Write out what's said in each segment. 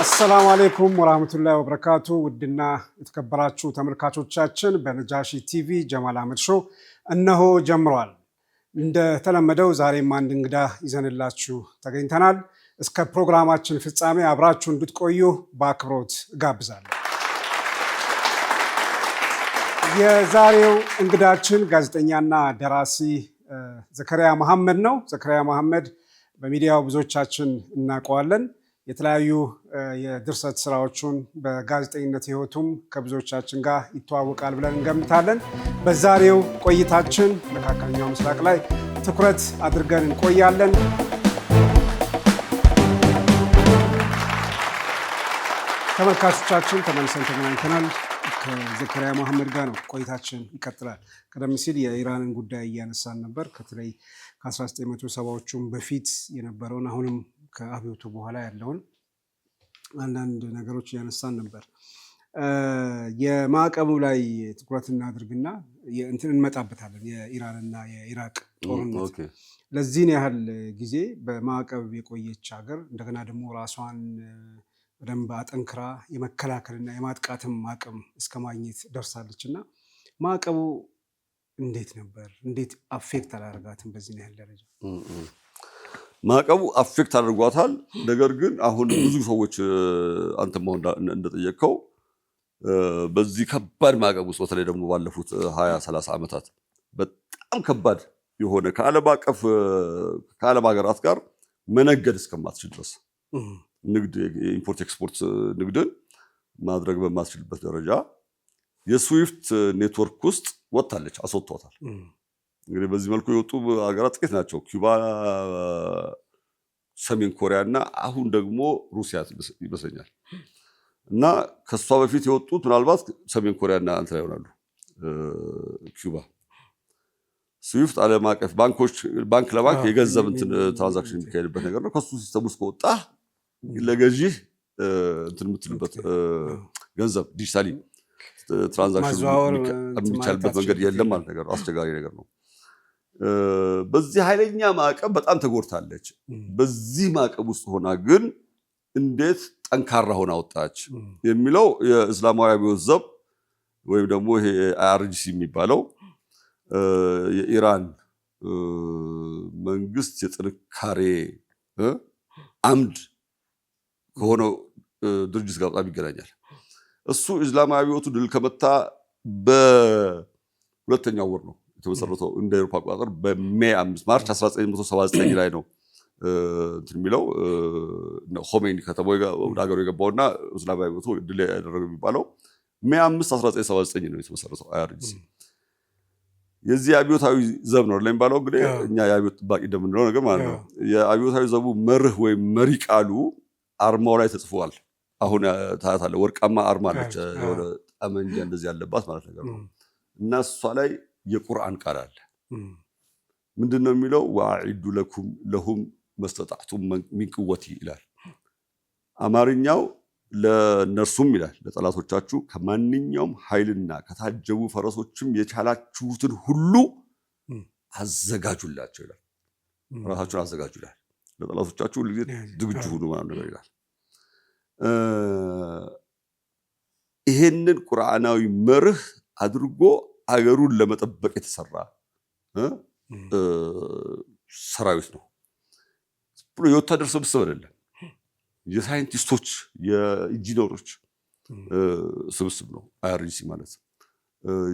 አሰላሙ አለይኩም ወራህመቱላሂ ወበረካቱ። ውድና የተከበራችሁ ተመልካቾቻችን በነጃሺ ቲቪ ጀማል አህመድ ሾው እነሆ ጀምሯል። እንደተለመደው ዛሬም አንድ እንግዳ ይዘንላችሁ ተገኝተናል። እስከ ፕሮግራማችን ፍጻሜ አብራችሁ እንድትቆዩ በአክብሮት እጋብዛለሁ። የዛሬው እንግዳችን ጋዜጠኛና ደራሲ ዘከሪያ መሐመድ ነው። ዘከሪያ መሐመድ በሚዲያው ብዙዎቻችን እናውቀዋለን። የተለያዩ የድርሰት ስራዎቹን በጋዜጠኝነት ህይወቱም ከብዙዎቻችን ጋር ይተዋወቃል ብለን እንገምታለን። በዛሬው ቆይታችን መካከለኛው ምስራቅ ላይ ትኩረት አድርገን እንቆያለን። ተመልካቾቻችን ተመልሰን ተገናኝተናል። ከዘከሪያ መሐመድ ጋር ነው ቆይታችን ይቀጥላል። ቀደም ሲል የኢራንን ጉዳይ እያነሳን ነበር። ከተለይ ከ1970ዎቹም በፊት የነበረውን አሁንም ከአብዮቱ በኋላ ያለውን አንዳንድ ነገሮች እያነሳን ነበር። የማዕቀቡ ላይ ትኩረት እናድርግና እንመጣበታለን። የኢራንና የኢራቅ ጦርነት ለዚህን ያህል ጊዜ በማዕቀብ የቆየች ሀገር እንደገና ደግሞ ራሷን በደንብ አጠንክራ የመከላከልና የማጥቃትም አቅም እስከ ማግኘት ደርሳለች እና ማዕቀቡ እንዴት ነበር? እንዴት አፌክት አላደረጋትም? በዚህ ያህል ደረጃ ማዕቀቡ አፌክት አድርጓታል። ነገር ግን አሁን ብዙ ሰዎች አንተም እንደጠየቀው በዚህ ከባድ ማዕቀብ ውስጥ በተለይ ደግሞ ባለፉት 20-30 ዓመታት በጣም ከባድ የሆነ ከዓለም ሀገራት ጋር መነገድ እስከማትችል ድረስ ንግድ የኢምፖርት ኤክስፖርት ንግድን ማድረግ በማትችልበት ደረጃ የስዊፍት ኔትወርክ ውስጥ ወጥታለች፣ አስወጥቷታል። እንግዲህ በዚህ መልኩ የወጡ ሀገራት ጥቂት ናቸው። ኩባ፣ ሰሜን ኮሪያ እና አሁን ደግሞ ሩሲያ ይመስለኛል። እና ከሷ በፊት የወጡት ምናልባት ሰሜን ኮሪያ እና እንትን ይሆናሉ። ኩባ ስዊፍት ዓለም አቀፍ ባንክ ለባንክ የገንዘብ ትራንዛክሽን የሚካሄድበት ነገር ነው። ከሱ ሲስተም ውስጥ ከወጣ ለገዢህ እንትን የምትልበት ገንዘብ ዲጂታሊ ትራንዛክሽን የሚቻልበት መንገድ የለም ማለት ነገር ነው። አስቸጋሪ ነገር ነው። በዚህ ኃይለኛ ማዕቀብ በጣም ተጎድታለች። በዚህ ማዕቀብ ውስጥ ሆና ግን እንዴት ጠንካራ ሆና ወጣች የሚለው የእስላማዊ አብዮት ዘብ ወይም ደግሞ ይሄ አይአርጂሲ የሚባለው የኢራን መንግስት የጥንካሬ አምድ ከሆነው ድርጅት ጋር በጣም ይገናኛል። እሱ እስላማዊ አብዮቱ ድል ከመታ በሁለተኛው ወር ነው የተመሰረተው እንደ አውሮፓ አቆጣጠር በሜይ 5 ማርች 1979 ላይ ነው እንትን የሚለው ሆሜኒ ከተማው ወደ ሀገሩ የገባውና እስላማዊ አብዮቱ ድል ያደረገው የሚባለው ሜይ 5 1979 ነው የተመሰረተው አይአርጂሲ። የዚህ አብዮታዊ ዘብ ነው ለሚባለው እንግዲህ እኛ የአብዮት ጥባቂ እንደምንለው ነገር ማለት ነው። የአብዮታዊ ዘቡ መርህ ወይም መሪ ቃሉ አርማው ላይ ተጽፏል። አሁን ታያታለህ፣ ወርቃማ አርማ አለች፣ የሆነ ጠመንጃ እንደዚህ ያለባት ማለት ነገር ነው። እና እሷ ላይ የቁርአን ቃል አለ። ምንድነው የሚለው? ወአዒዱ ለሁም መስተጣዕቱም ሚን ቁወቲ ይላል። አማርኛው ለነርሱም ይላል ለጠላቶቻችሁ ከማንኛውም ኃይልና ከታጀቡ ፈረሶችም የቻላችሁትን ሁሉ አዘጋጁላቸው ይላል። ራሳችሁን አዘጋጁ ይላል። ለጠላቶቻችሁ ሁሉ ዝግጁ ሁኑ ማለት ነገር ይላል። ይሄንን ቁርአናዊ መርህ አድርጎ አገሩን ለመጠበቅ የተሰራ ሰራዊት ነው። የወታደር ስብስብ አይደለም። የሳይንቲስቶች የኢንጂነሮች ስብስብ ነው አይአርጂሲ ማለት።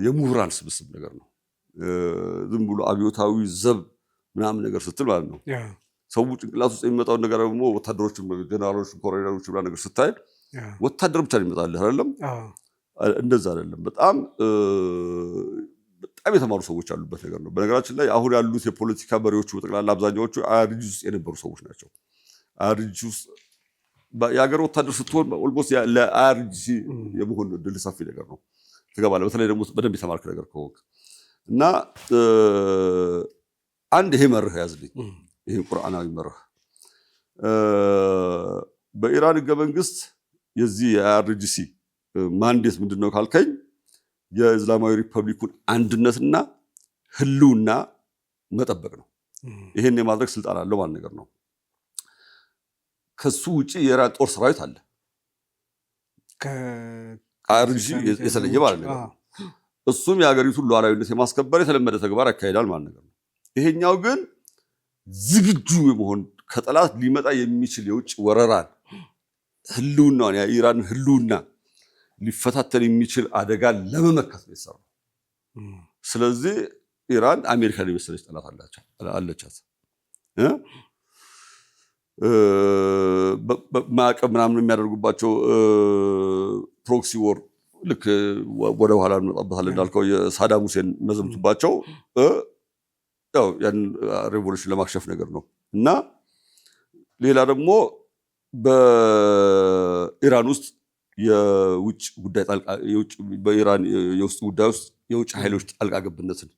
የምሁራን ስብስብ ነገር ነው። ዝም ብሎ አብዮታዊ ዘብ ምናምን ነገር ስትል ማለት ነው። ሰው ጭንቅላት ውስጥ የሚመጣውን ነገር ደግሞ ወታደሮች፣ ጀነራሎች፣ ኮሎኔሎች ምናምን ነገር ስታይ ወታደር ብቻ ይመጣል አይደለም። እንደዛ አይደለም። በጣም የተማሩ ሰዎች ያሉበት ነገር ነው። በነገራችን ላይ አሁን ያሉት የፖለቲካ መሪዎቹ በጠቅላላ አብዛኛዎቹ አይአርጂሲ ውስጥ የነበሩ ሰዎች ናቸው። አይአርጂሲ ውስጥ የሀገር ወታደር ስትሆን ኦልሞስት ለአይአርጂሲ የመሆን እድል ሰፊ ነገር ነው። ትገባለህ። በተለይ ደግሞ በደንብ የተማርክ ነገር ከሆንክ እና አንድ ይሄ መርህ ያዝልኝ። ይሄ ቁርአናዊ መርህ በኢራን ህገ መንግስት የዚህ የአይአርጂሲ ማንዴት ምንድነው ካልከኝ የእስላማዊ ሪፐብሊኩን አንድነትና ህልውና መጠበቅ ነው። ይሄን የማድረግ ስልጣን አለው ማለት ነገር ነው። ከሱ ውጪ የኢራን ጦር ሰራዊት አለ። ከአይአርጂሲ የተለየ ማለት ነገር ነው። እሱም የሀገሪቱን ሉዓላዊነት የማስከበር የተለመደ ተግባር ያካሂዳል ማለት ነገር ነው። ይሄኛው ግን ዝግጁ የመሆን ከጠላት ሊመጣ የሚችል የውጭ ወረራን ህልውናውን የኢራንን ህልውና ሊፈታተን የሚችል አደጋ ለመመከት ነው የተሰራው። ስለዚህ ኢራን አሜሪካን የመሰለች ጠላት አለቻት። ማዕቀብ ምናምን የሚያደርጉባቸው ፕሮክሲ ወር ልክ ወደ ኋላ እንመጣበታለን እንዳልከው የሳዳም ሁሴን መዘምቱባቸው ያው ያን ሬቮሉሽን ለማክሸፍ ነገር ነው። እና ሌላ ደግሞ በኢራን ውስጥ የውጭ ጉዳይ ጣልቃ በኢራን የውስጥ ጉዳይ ውስጥ የውጭ ኃይሎች ጣልቃ ገብነትን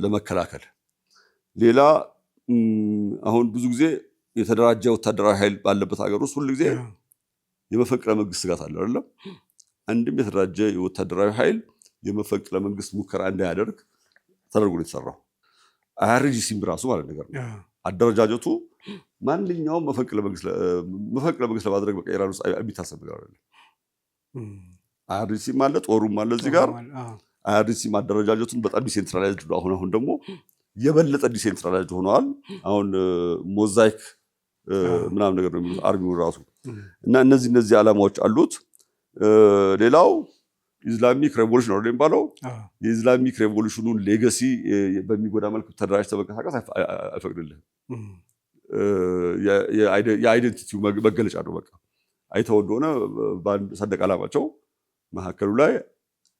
ለመከላከል ሌላ አሁን ብዙ ጊዜ የተደራጀ ወታደራዊ ኃይል ባለበት ሀገር ውስጥ ሁሉ ጊዜ የመፈንቅለ መንግስት ስጋት አለ አይደል? አንድም የተደራጀ የወታደራዊ ኃይል የመፈንቅለ መንግስት ሙከራ እንዳያደርግ ተደርጎ ነው የተሰራው። አይአርጂሲም ራሱ ማለት ነገር ነው። አደረጃጀቱ ማንኛውም መፈንቅለ መንግስት ለማድረግ በቃ ኢራን ውስጥ የሚታሰብ ነገር አይደለም። አይአርጂሲም አለ፣ ጦሩም አለ እዚህ ጋር። አይአርጂሲም አደረጃጀቱን በጣም ዲሴንትራላይዝድ ነው። አሁን ደግሞ የበለጠ ዲሴንትራላይዝድ ሆነዋል። አሁን ሞዛይክ ምናምን ነገር ነው የሚሉት አርሚው ራሱ። እና እነዚህ ዓላማዎች አሉት። ሌላው ኢስላሚክ ሬቮሉሽን ነው የሚባለው። የኢስላሚክ ሬቮሉሽኑን ሌጋሲ በሚጎዳ መልኩ ተደራጅተህ መንቀሳቀስ አይፈቅድልህም። የአይደንቲቲው መገለጫ ነው። በቃ አይተው እንደሆነ በአንድ ሰንደቅ ዓላማቸው መካከሉ ላይ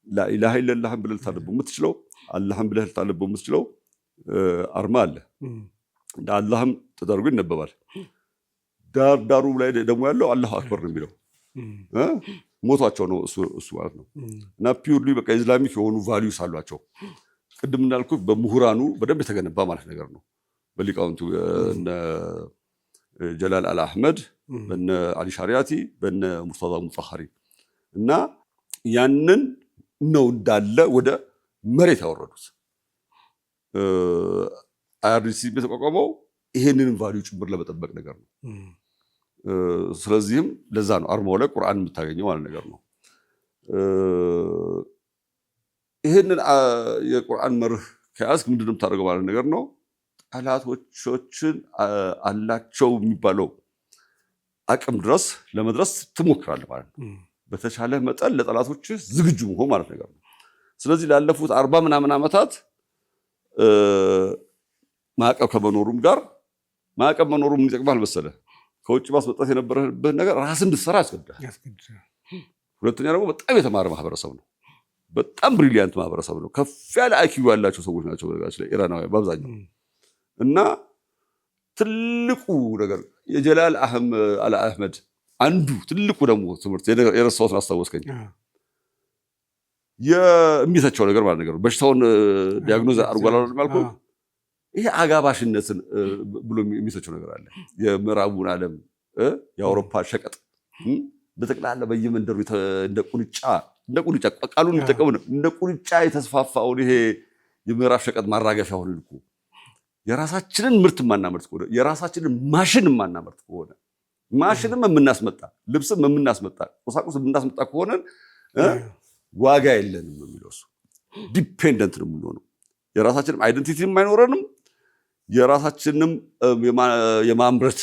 ላኢላሃ ኢለላህን ብለህ ልታነበው የምትችለው አላህን ብለህ ልታነበው የምትችለው አርማ አለ። እንደ አላህም ተደርጎ ይነበባል። ዳሩ ላይ ደግሞ ያለው አላሁ አክበር ነው የሚለው ሞቷቸው ነው እሱ ማለት ነው። እና ፒውርሊ በቃ ኢስላሚክ የሆኑ ቫልዩስ አሏቸው። ቅድም እንዳልኩ በምሁራኑ በደንብ የተገነባ ማለት ነገር ነው። በሊቃውንቱ እነ ጀላል አልአህመድ፣ በነ አሊ ሻሪያቲ፣ በነ ሙርተዛ ሙጣሃሪ እና ያንን ነው እንዳለ ወደ መሬት ያወረዱት። አይአርጂሲ የተቋቋመው ይሄንን ቫልዩ ጭምር ለመጠበቅ ነገር ነው። ስለዚህም ለዛ ነው አርማው ላይ ቁርአን የምታገኘው ማለት ነገር ነው። ይሄንን የቁርአን መርህ ከያዝክ ምንድነው የምታደርገው ማለት ነገር ነው። ጠላቶችን አላቸው የሚባለው አቅም ድረስ ለመድረስ ትሞክራለህ ማለት ነው። በተቻለ መጠን ለጠላቶች ዝግጁ መሆን ማለት ነገር ነው። ስለዚህ ላለፉት 40 ምናምን ዓመታት ማዕቀብ ከመኖሩም ጋር ማዕቀብ መኖሩም ይጠቅማል መሰለህ። ከውጭ ማስመጣት የነበረብህ ነገር ራስን እንድትሰራ ያስገድዳል። ሁለተኛ ደግሞ በጣም የተማረ ማህበረሰብ ነው። በጣም ብሪሊያንት ማህበረሰብ ነው። ከፍ ያለ አይኪው ያላቸው ሰዎች ናቸው በነገራችን ላይ ኢራናውያን በአብዛኛው። እና ትልቁ ነገር የጀላል አልአህመድ አንዱ ትልቁ ደግሞ ትምህርት የረሳሁትን አስታወስከኝ። የሚተቸው ነገር ማለት ነገር በሽታውን ዲያግኖዝ አድርጓል ማለት ይሄ አጋባሽነትን ብሎ የሚተቸው ነገር አለ። የምዕራቡን ዓለም የአውሮፓ ሸቀጥ በጠቅላላ በየመንደሩ እንደ ቁንጫ ቃሉን የሚጠቀሙ እንደ ቁንጫ የተስፋፋውን ይሄ የምዕራብ ሸቀጥ ማራገፊያ ሆነን እኮ የራሳችንን ምርት የማናመርት ከሆነ የራሳችንን ማሽን የማናመርት ከሆነ ማሽንም የምናስመጣ ልብስም የምናስመጣ ቁሳቁስ የምናስመጣ ከሆነ ዋጋ የለንም የሚለው እሱ። ዲፔንደንት ነው የምንሆነው። የራሳችንም አይደንቲቲም አይኖረንም። የራሳችንም የማምረት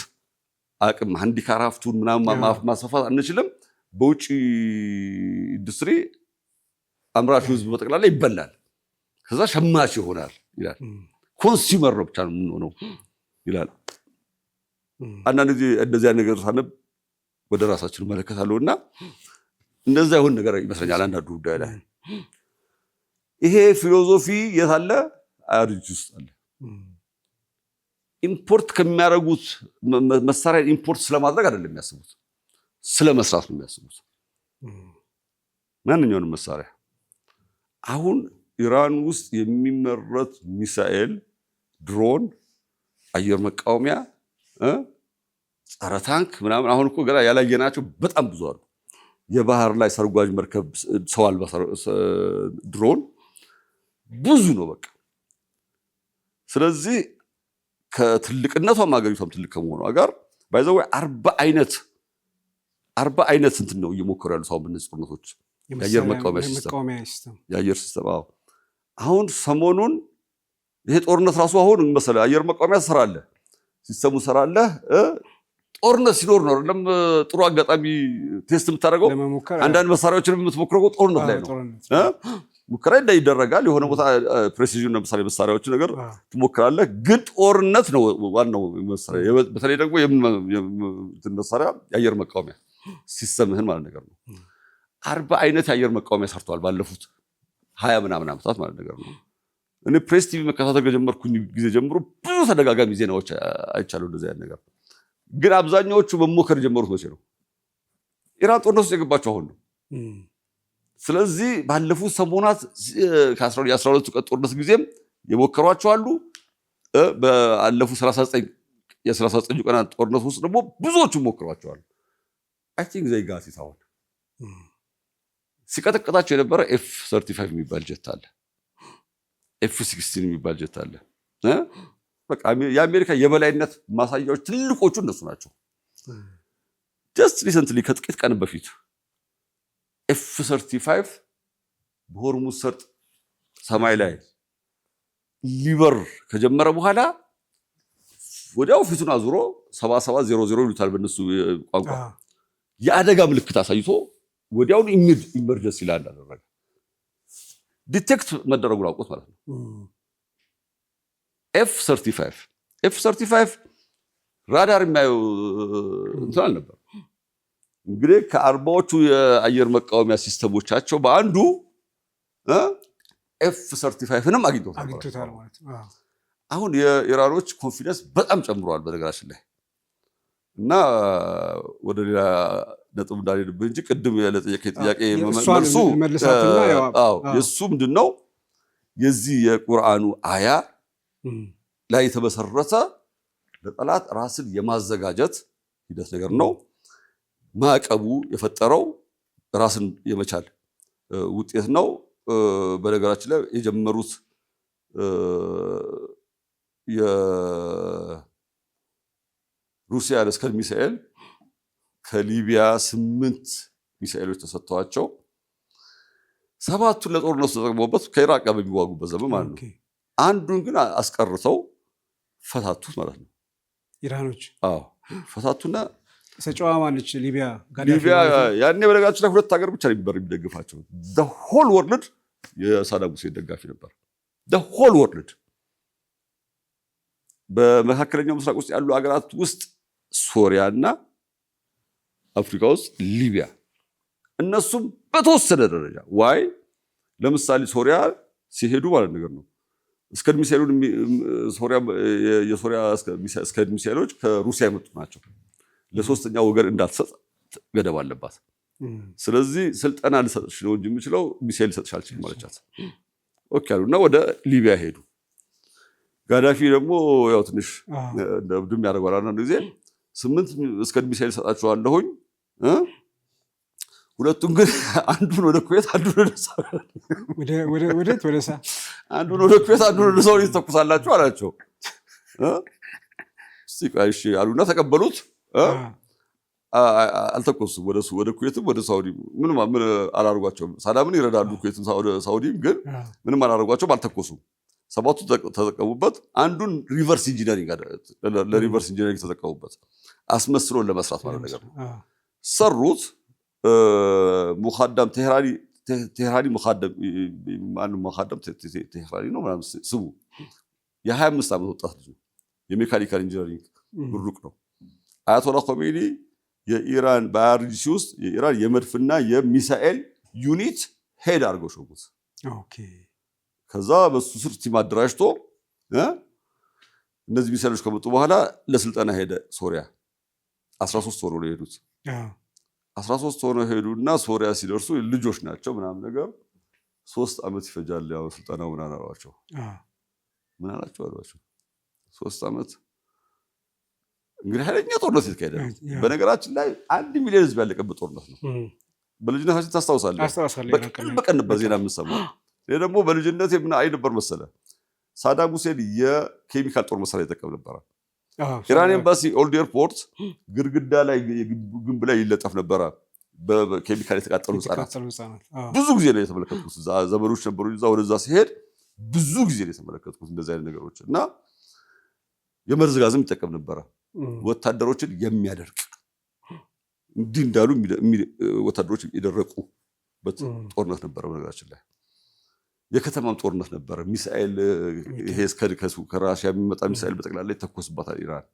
አቅም ሃንዲካራፍቱን ምናምን ማስፋፋት አንችልም። በውጭ ኢንዱስትሪ አምራቹ ህዝብ በጠቅላላ ይበላል፣ ከዛ ሸማች ይሆናል ይላል። ኮንሱመር ነው ብቻ ነው የምንሆነው ይላል። አንዳንድ ጊዜ እንደዚያ ነገር ሳነብ ወደ ራሳችን መለከታለሁ እና እንደዛ ይሆን ነገር ይመስለኛል አንዳንዱ ጉዳይ ላይ። ይሄ ፊሎዞፊ የት አለ? አይአርጂሲ ውስጥ አለ። ኢምፖርት ከሚያደርጉት መሳሪያ ኢምፖርት ስለማድረግ አይደለም የሚያስቡት፣ ስለመስራት ነው የሚያስቡት። ማንኛውንም መሳሪያ አሁን ኢራን ውስጥ የሚመረት ሚሳኤል፣ ድሮን፣ አየር መቃወሚያ፣ ጸረ ታንክ ምናምን አሁን እኮ ገና ያላየናቸው በጣም ብዙ አሉ። የባህር ላይ ሰርጓጅ መርከብ፣ ሰው አልባ ድሮን ብዙ ነው በቃ። ስለዚህ ከትልቅነቷም ሀገሪቷም ትልቅ ከመሆኗ ጋር ባይዘው 40 አይነት 40 አይነት እንትን ነው እየሞከሩ ያሉት አሁን በእነዚህ ጦርነቶች የአየር መቃወሚያ ሲስተም የአየር ሲስተም። አሁን ሰሞኑን ይሄ ጦርነት ራሱ አሁን መሰለህ አየር መቃወሚያ ትሰራለህ፣ ሲስተሙ ትሰራለህ። ጦርነት ሲኖር ነው አይደለም ጥሩ አጋጣሚ ቴስት የምታደርገው። አንዳንድ መሳሪያዎችን የምትሞክረው ጦርነት ላይ ነው። ሙከራ ይደረጋል የሆነ ቦታ ፕሬሲዥን ለምሳሌ መሳሪያዎች ነገር ትሞክራለህ፣ ግን ጦርነት ነው ዋናው መሳሪያ። በተለይ ደግሞ መሳሪያ የአየር መቃወሚያ ሲስተምህን ማለት ነገር ነው። 40 አይነት የአየር መቃወሚያ ሰርተዋል ባለፉት 20 ምናምን ዓመታት ማለት ነገር ነው። እኔ ፕሬስ ቲቪ መከታተል ከጀመርኩኝ ጊዜ ጀምሮ ብዙ ተደጋጋሚ ዜናዎች አይቻለሁ እንደዚህ አይነት ነገር። ግን አብዛኛዎቹ መሞከር የጀመሩት መቼ ነው? ኢራን ጦርነት ውስጥ የገባቸው አሁን ነው። ስለዚህ ባለፉት ሰሞናት ከ12 ቀን ጦርነት ጊዜም የሞከሯቸው አሉ። ባለፉት 39 ቀናት ጦርነት ውስጥ ደግሞ ብዙዎቹ ሞክሯቸዋል። አይ ቲንክ ዘይ ጋት ኢት አሁን ሲቀጠቀጣቸው የነበረ F-35 የሚባል ጀት አለ፣ F-16 የሚባል ጀት አለ። በቃ የአሜሪካ የበላይነት ማሳያዎች ትልቆቹ እነሱ ናቸው። ጀስት ሪሰንትሊ ከጥቂት ቀን በፊት F-35 በሆርሙዝ ሰርጥ ሰማይ ላይ ሊበር ከጀመረ በኋላ ወዲያው ፊቱን አዙሮ 7700 ይሉታል በእነሱ ቋንቋ የአደጋ ምልክት አሳይቶ ወዲያውን ኢመርጀንሲ ላንድ አደረገ። ዲቴክት መደረጉን አውቆት ማለት ነው። F-35 ራዳር የሚያየው እንትን አልነበር። እንግዲህ ከ40ዎቹ የአየር መቃወሚያ ሲስተሞቻቸው በአንዱ F-35ንም አግኝቶታል ማለት ነው። አሁን የኢራኖች ኮንፊደንስ በጣም ጨምሯል በነገራችን ላይ እና ወደ ሌላ ነጥብ እንዳልሄድብህ እንጂ ቅድም ለጠየቀኝ ጥያቄ መልሱ የእሱ ምንድነው የዚህ የቁርአኑ አያ ላይ የተመሰረተ ለጠላት ራስን የማዘጋጀት ሂደት ነገር ነው። ማዕቀቡ የፈጠረው ራስን የመቻል ውጤት ነው። በነገራችን ላይ የጀመሩት የሩሲያ ለስከል ሚሳኤል ከሊቢያ 8 ሚሳኤሎች ተሰጥተዋቸው 7ቱን ለጦርነት ተጠቅመውበት ከኢራቅ ጋር በሚዋጉበት ዘመን ማለት ነው። አንዱን ግን አስቀርተው ፈታቱት ማለት ነው ኢራኖች። ፈታቱና ሰጫዋ ማለች ሊቢያ ያኔ በነገራችን ላይ 2 ሀገር ብቻ ነበር የሚደግፋቸው። the whole world የሳዳም ሁሴን ደጋፊ ነበር። the whole world በመካከለኛው ምስራቅ ውስጥ ያሉ ሀገራት ውስጥ ሶሪያና አፍሪካ ውስጥ ሊቢያ እነሱም በተወሰነ ደረጃ ዋይ ለምሳሌ ሶሪያ ሲሄዱ ማለት ነገር ነው እስከ ሚሳኤሉን የሶሪያ እስከ ሚሳኤሎች ከሩሲያ የመጡ ናቸው። ለሶስተኛ ወገን እንዳትሰጥ ገደብ አለባት። ስለዚህ ስልጠና ልሰጥሽ ነው እንጂ የምችለው ሚሳኤል ልሰጥሽ አልችልም ማለቻት። ኦኬ አሉና ወደ ሊቢያ ሄዱ። ጋዳፊ ደግሞ ያው ትንሽ እንደብድም ያደርጋል አንዳንድ ጊዜ 8 እስከ ሚሳኤል ሰጣቸዋለሁኝ ሁለቱን ግን አንዱን ወደ ኩዌት አንዱን ወደ ሳውዲ አንዱን ወደ ኩዌት አንዱን ወደ ሳውዲ ተኩሳላችሁ አላቸው። እሺ አሉና ተቀበሉት። አልተኮሱም። ወደ ኩዌትም ወደ ሳውዲ ምንም አላደርጓቸውም። ሳዳምን ይረዳሉ ኩዌትም ሳውዲም ግን ምንም አላደርጓቸውም፣ አልተኮሱም። 7ቱ ተጠቀሙበት። አንዱን ሪቨርስ ኢንጂነሪንግ ለሪቨርስ ኢንጂነሪንግ ተጠቀሙበት። አስመስሎ ለመስራት ማለት ነገር ሰሩት። ሙኻደም ቴህራኒ ሙኻደም ቴህራኒ ነው ምናምን ስሙ። የ25 ዓመት ወጣት ልጅ የሜካኒካል ኢንጂነሪንግ ብሩቅ ነው። አያቶላ ኮሜኒ የኢራን በአርጂሲ ውስጥ የኢራን የመድፍና የሚሳኤል ዩኒት ሄድ አድርገው ሾሙት። ከዛ በሱ ስር ቲም አደራጅቶ እነዚህ ሚሳኤሎች ከመጡ በኋላ ለስልጠና ሄደ ሶሪያ። 13 ሆነው ነው የሄዱት። 13 ሆነው ሄዱና ሶሪያ ሲደርሱ ልጆች ናቸው ምናምን ነገር 3 ዓመት ይፈጃል ያው ስልጠናው ምናምን አሏቸው። ምን አሏቸው 3 ዓመት እንግዲህ ኃይለኛ ጦርነት የተካሄደ ነው። በነገራችን ላይ 1 ሚሊዮን ህዝብ ያለቀበት ጦርነት ነው። በልጅነታችን ታስታውሳለህ? በቀን ነበር ዜና የምንሰማው። ይሄ ደግሞ በልጅነት ምን አይ ነበር መሰለ ሳዳም ሁሴን የኬሚካል ጦር መሳሪያ ይጠቀም ነበር። ኢራን ኤምባሲ ኦልድ ኤርፖርት ግድግዳ ላይ ግንብ ላይ ይለጠፍ ነበረ በኬሚካል የተቃጠሉ ህጻናት። ብዙ ጊዜ ነው የተመለከትኩት። እዛ ዘመዶች ነበሩ እዛ ወደዛ ሲሄድ ብዙ ጊዜ ነው የተመለከትኩት እንደዚህ አይነት ነገሮች። እና የመርዝ ጋዝም ይጠቀም ነበረ ወታደሮችን የሚያደርቅ እንዲህ እንዳሉ ወታደሮች የደረቁበት ጦርነት ነበረ። በነገራችን ላይ የከተማም ጦርነት ነበረ። ሚሳኤል ይሄ ከራሽያ የሚመጣ ሚሳኤል በጠቅላላ ይተኮስባታል ኢራን።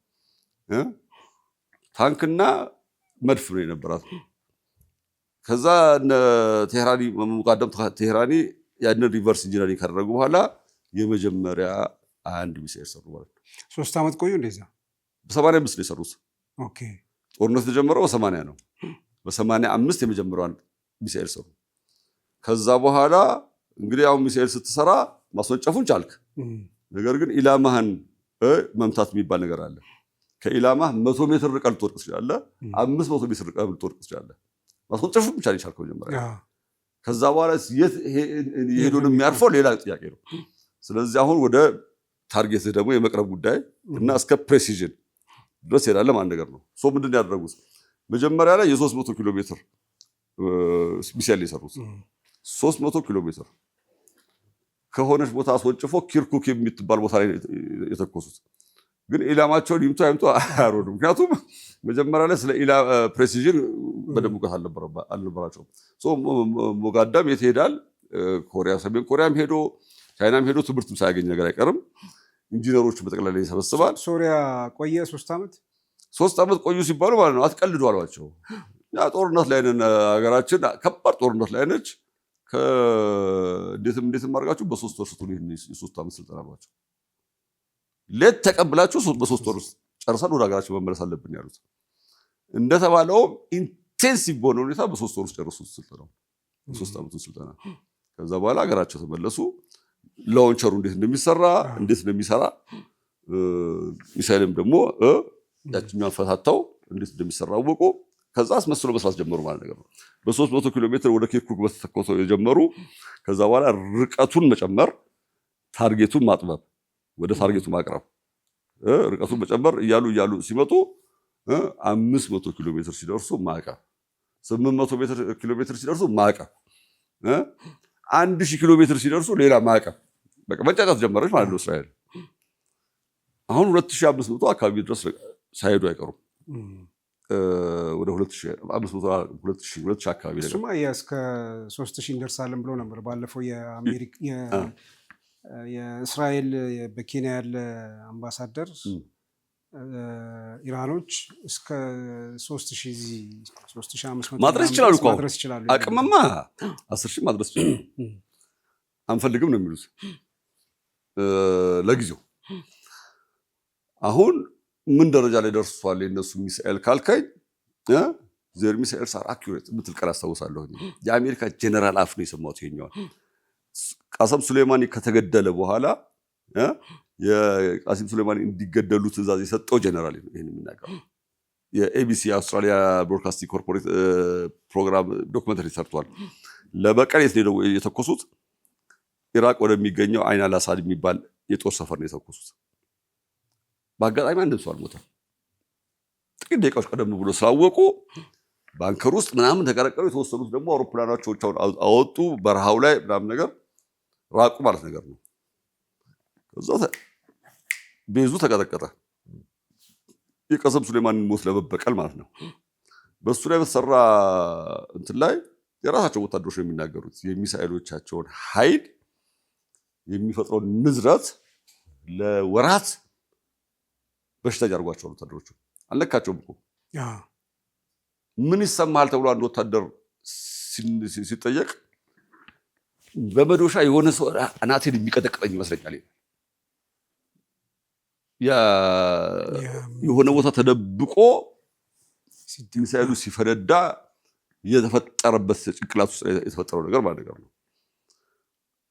ታንክና መድፍ ነው የነበራት። ከዛ ቴህራኒ ሙቃደም ቴህራኒ ያንን ሪቨርስ ኢንጂነሪንግ ካደረጉ በኋላ የመጀመሪያ አንድ ሚሳኤል ሰሩ ማለት ነው። 3 ዓመት ቆዩ እንደዛ። በ85 ነው የሰሩት። ኦኬ ጦርነቱ የተጀመረው በ80 ነው። በ85 የመጀመሪያውን ሚሳኤል ሰሩ። ከዛ በኋላ እንግዲህ አሁን ሚሳኤል ስትሰራ ማስወንጨፉን ቻልክ። ነገር ግን ኢላማህን መምታት የሚባል ነገር አለ። ከኢላማህ 100 ሜትር ርቀህ ልትወድቅ ትችላለህ። 500 ሜትር ርቀህ ልትወድቅ ትችላለህ። ማስወንጨፉን ብቻ ነው የቻልከው መጀመሪያ። ከዛ በኋላ የት ሄዶ ነው የሚያርፈው ሌላ ጥያቄ ነው። ስለዚህ አሁን ወደ ታርጌት ደግሞ የመቅረብ ጉዳይ እና እስከ ፕሬሲዥን ድረስ ሄዳለ ማለት ነገር ነው። ምንድን ያደረጉት መጀመሪያ ላይ የ300 ኪሎ ሜትር ሚሳኤል የሰሩት 300 ኪሎ ሜትር ከሆነች ቦታ አስወንጭፎ ኪርኩክ የምትባል ቦታ ላይ የተኮሱት። ግን ኢላማቸውን ይምቱ አይምቱ አያሮዱም። ምክንያቱም መጀመሪያ ላይ ስለ ፕሬሲዥን በደንብ እውቀት አልነበራቸውም። ሞጋዳም የት ሄዳል? ኮሪያ፣ ሰሜን ኮሪያም ሄዶ ቻይናም ሄዶ ትምህርትም ሳያገኝ ነገር አይቀርም። ኢንጂነሮቹ በጠቅላላ ይሰበስባል። ሶሪያ ቆየ 3 ዓመት 3 ዓመት ቆዩ ሲባሉ ማለት ነው አትቀልዱ አሏቸው። ያ ጦርነት ላይ ነን፣ ሀገራችን ከባድ ጦርነት ላይ ነች። እንዴትም አድርጋችሁ በ3 ወር ስትሉ የ3 ዓመት ስልጠና አሏቸው። ሌት ተቀብላችሁ በ3 ወር ውስጥ ጨርሰን ወደ ሀገራችን መመለስ አለብን ያሉት። እንደተባለውም ኢንቴንሲቭ በሆነ ሁኔታ በ3 ወር ውስጥ ጨርሱት ስልጠናው፣ የ3 ዓመቱን ስልጠና። ከዛ በኋላ ሀገራቸው ተመለሱ። ላውንቸሩ እንዴት እንደሚሰራ ሚሳኤልም ደግሞ ያችኛውን ፈታተው እንዴት እንደሚሰራ አወቁ። ከዛ አስመስሎ መስራት ጀመሩ ማለት ነገር ነው። በ300 ኪሎ ሜትር ወደ ኪርኩክ በተተኮሰው የጀመሩ። ከዛ በኋላ ርቀቱን መጨመር፣ ታርጌቱን ማጥበብ፣ ወደ ታርጌቱ ማቅረብ፣ ርቀቱን መጨመር እያሉ ሲመጡ 500 ኪሎ ሜትር ሲደርሱ ማዕቀብ፣ 800 ኪሎ ሜትር ሲደርሱ ማዕቀብ፣ 1000 ኪሎ ሜትር ሲደርሱ ሌላ ማዕቀብ። በቃ መጫጫት ጀመረች ማለት ነው እስራኤል። አሁን 2500 አካባቢ ድረስ ሳይሄዱ አይቀሩም። ወደ 2000 አካባቢ ነገር እሱማ እስከ 3000 እንደርሳለን ብሎ ነበር ባለፈው የእስራኤል በኬንያ ያለ አምባሳደር ኢራኖች እስከ 3500 ማድረስ ይችላሉ። አቅምማ 10000 ማድረስ ይችላሉ። አንፈልግም ነው የሚሉት ለጊዜው። አሁን ምን ደረጃ ላይ ደርሷል የነሱ ሚሳኤል ካልከኝ ዘር ሚሳኤል ሳር አኩሬት ምትል ቀን አስታውሳለሁ። የአሜሪካ ጀነራል አፍ ነው የሰማሁት። ይሄኛው ቃሰም ሱሌማኒ ከተገደለ በኋላ የቃሲም ሱሌማኒ እንዲገደሉ ትዕዛዝ የሰጠው ጀነራል ይሄን የሚናገረው የኤቢሲ አውስትራሊያ ብሮድካስቲንግ ኮርፖሬት ፕሮግራም ዶክመንተሪ ሰርቷል። ለበቀል የት ነው የተኮሱት? ኢራቅ ወደሚገኘው አይን አልአሳድ የሚባል የጦር ሰፈር ነው የተኮሱት። በአጋጣሚ አንድም ሰው አልሞተም። ጥቂት ደቂቃዎች ቀደም ብሎ ስላወቁ ባንከር ውስጥ ምናምን ተቀረቀሩ። የተወሰኑት ደግሞ አውሮፕላናቸውን አወጡ፣ በረሃው ላይ ምናምን ነገር ራቁ ማለት ነገር ነው። ከዛ ቤዙ ተቀጠቀጠ። የቃሰም ሱሌማንን ሞት ለመበቀል ማለት ነው። በሱ ላይ በተሰራ እንትን ላይ የራሳቸው ወታደሮች ነው የሚናገሩት። የሚሳኤሎቻቸውን ኃይል የሚፈጥረው ንዝረት ለወራት በሽታ ያርጓቸው ወታደሮቹ አለካቸውም እኮ። ምን ይሰማል ተብሎ አንድ ወታደር ሲጠየቅ በመዶሻ የሆነ ሰው አናቴን የሚቀጠቅጠኝ ይመስለኛል። የሆነ ቦታ ተደብቆ ሚሳኤሉ ሲፈነዳ የተፈጠረበት ጭንቅላት ውስጥ የተፈጠረው ነገር ማለት ነገር ነው።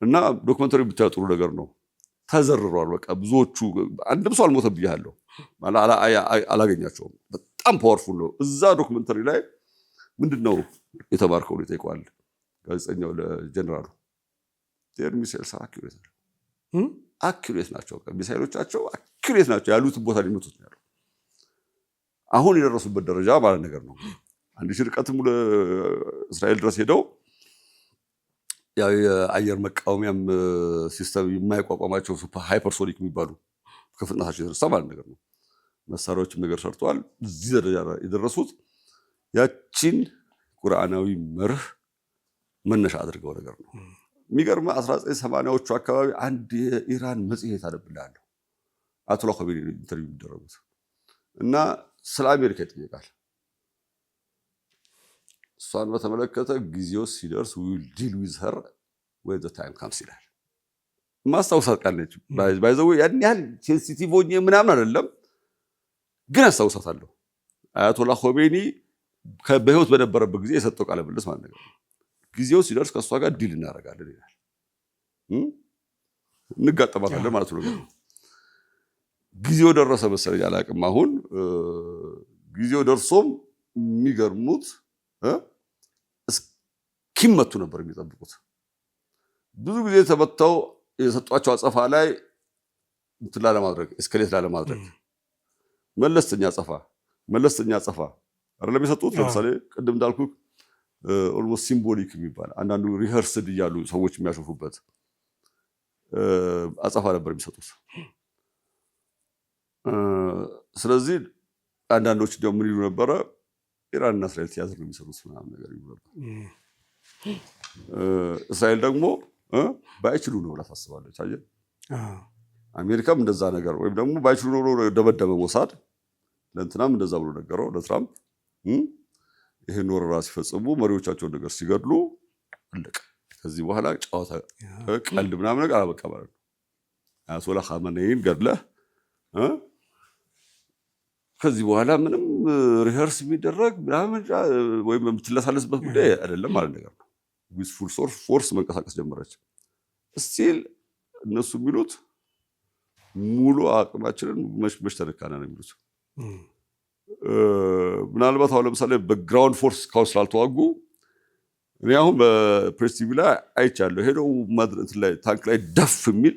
እና ዶክመንተሪ ብታይ ጥሩ ነገር ነው። ተዘርሯል። በቃ ብዙዎቹ አንድም ሰው አልሞተም ብያለሁ። አላገኛቸውም። በጣም ፓወርፉል ነው። እዛ ዶክመንተሪ ላይ ምንድነው የተባርከው ነው ይጠይቀዋል ጋዜጠኛው ለጀነራሉ። ሚሳኤልስ አኩሬት ናቸው። ሚሳኤሎቻቸው አኩሬት ናቸው። ያሉትን ቦታ ሊመቱት ነው ያለው። አሁን የደረሱበት ደረጃ ማለት ነገር ነው። 1000 ርቀትም እስራኤል ድረስ ሄደው ያው የአየር መቃወሚያም ሲስተም የማይቋቋማቸው ሱፐር ሃይፐርሶኒክ የሚባሉ ከፍጥነታቸው የተነሳ ማለት ነገር ነው መሳሪያዎችም ነገር ሰርተዋል። እዚህ ደረጃ የደረሱት ያቺን ቁርአናዊ መርህ መነሻ አድርገው ነገር ነው። የሚገርም 1980ዎቹ አካባቢ አንድ የኢራን መጽሔት አነብልሃለሁ። አያቶላ ኾሜኒ ኢንተርቪው የሚደረጉት እና ስለ አሜሪካ ይጠየቃል። እሷን በተመለከተ ጊዜው ሲደርስ ዊል ዲል ዊዝ ሄር ዌን ዘ ታይም ካምስ ይላል። ማስታውሳት ቃል ነች። ባይዘው ያን ያህል ሴንሲቲቭ ሆኜ ምናምን አይደለም፣ ግን አስታውሳታለሁ። አያቶላ ኾሜኒ በህይወት በነበረበት ጊዜ የሰጠው ቃለ ምልልስ ማለት ነው። ጊዜው ሲደርስ ከእሷ ጋር ዲል እናደርጋለን ይላል። እንጋጠማታለን ማለት ነው። ጊዜው ደረሰ መሰለኝ አላውቅም። አሁን ጊዜው ደርሶም የሚገርሙት እስኪመቱ ነበር የሚጠብቁት። ብዙ ጊዜ ተመተው የሰጧቸው አጸፋ ላይ እንትን ላለማድረግ እስከሌት ላለማድረግ መለስተኛ አጸፋ አይደለም የሰጡት። ለምሳሌ ቅድም እንዳልኩ ኦልሞስት ሲምቦሊክ የሚባል አንዳንዱ ሪኸርስድ እያሉ ሰዎች የሚያሾፉበት አጸፋ ነበር የሚሰጡት። ስለዚህ አንዳንዶች ደግሞ ምን ይሉ ነበረ? ኢራንና እስራኤል ተያዝ ነው የሚሰሩት ምናምን ነገር ይሉ ነበር። እስራኤል ደግሞ ባይችሉ ነው ብላ ታስባለች። አየህ፣ አሜሪካም እንደዛ ነገር ወይም ደግሞ ባይችሉ ነው ደበደበ ሞሳድ። ለእንትናም እንደዛ ብሎ ነገረው ለትራምፕ። ይሄን ወረራ ሲፈጽሙ መሪዎቻቸውን ነገር ሲገድሉ አለቀ። ከዚህ በኋላ ጨዋታ ቀልድ ምናምን ነገር አበቃ ማለት ነው። አያቶላ ኻሜኒን ገድለህ ከዚህ በኋላ ምንም ሪኸርስ የሚደረግ ምናምን ወይም የምትለሳለስበት ጉዳይ አይደለም ማለት ነገር ነው። ዊዝ ፉል ፎርስ መንቀሳቀስ ጀመረች። ስቲል እነሱ የሚሉት ሙሉ አቅማችንን መች ተነካና ነው የሚሉት። ምናልባት አሁን ለምሳሌ በግራውንድ ፎርስ ካውንስል ስላልተዋጉ እኔ አሁን በፕሬስ ቲቪ ላይ አይቻለሁ። ሄደው ማድረግ ላይ ታንክ ላይ ደፍ የሚል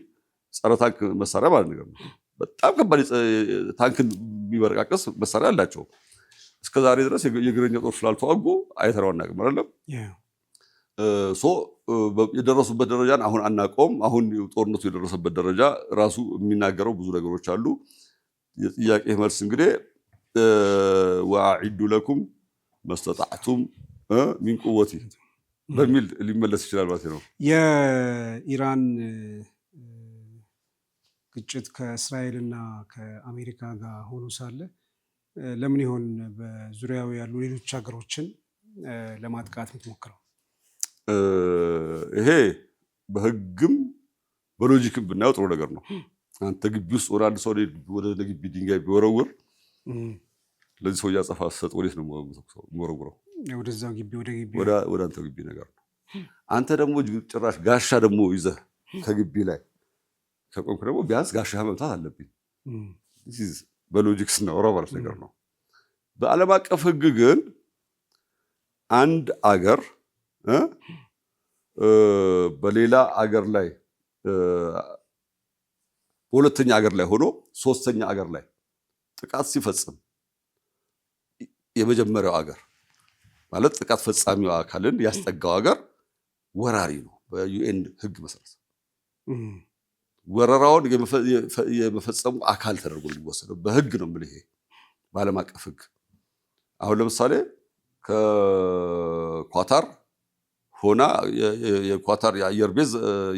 ጸረ ታንክ መሳሪያ ማለት ነገር ነው። በጣም ከባድ ታንክን የሚበረቃቀስ መሳሪያ አላቸው። እስከዛሬ ድረስ የእግረኛ ጦር ስላልተዋጉ አይተራው አናውቅም አይደለም። የደረሱበት ደረጃን አሁን አናውቀውም። አሁን ጦርነቱ የደረሰበት ደረጃ ራሱ የሚናገረው ብዙ ነገሮች አሉ። የጥያቄ መልስ እንግዲህ ወአዒዱ ለኩም መስተጣዕቱም ሚን ቁወቲ በሚል ሊመለስ ይችላል ማለት ነው። የኢራን ግጭት ከእስራኤልና ከአሜሪካ ጋር ሆኖ ሳለ ለምን ይሆን በዙሪያው ያሉ ሌሎች ሀገሮችን ለማጥቃት የምትሞክረው? ይሄ በህግም በሎጂክም ብናየው ጥሩ ነገር ነው። አንተ ግቢ ውስጥ ወደ አንድ ሰው ወደ ግቢ ድንጋይ ቢወረውር ለዚህ ሰው ያጸፋ ሰጥ ወዴት ነው የሚወረውረው? ወደዛው ግቢ ወደ አንተው ግቢ ነገር ነው። አንተ ደግሞ ጭራሽ ጋሻ ደግሞ ይዘህ ከግቢ ላይ ከቆምክ ደግሞ ቢያንስ ጋሻ መምታት አለብኝ። በሎጂክ ስናወራው ማለት ነገር ነው። በዓለም አቀፍ ህግ ግን አንድ አገር በሌላ አገር ላይ በሁለተኛ አገር ላይ ሆኖ ሶስተኛ አገር ላይ ጥቃት ሲፈጽም የመጀመሪያው አገር ማለት ጥቃት ፈጻሚው አካልን ያስጠጋው አገር ወራሪ ነው በዩኤን ህግ መሰረት። ወረራውን የመፈጸሙ አካል ተደርጎ የሚወሰደው በህግ ነው የምልህ። ይሄ በዓለም አቀፍ ህግ አሁን ለምሳሌ ከኳታር ሆና የኳታር የአየር ቤዝ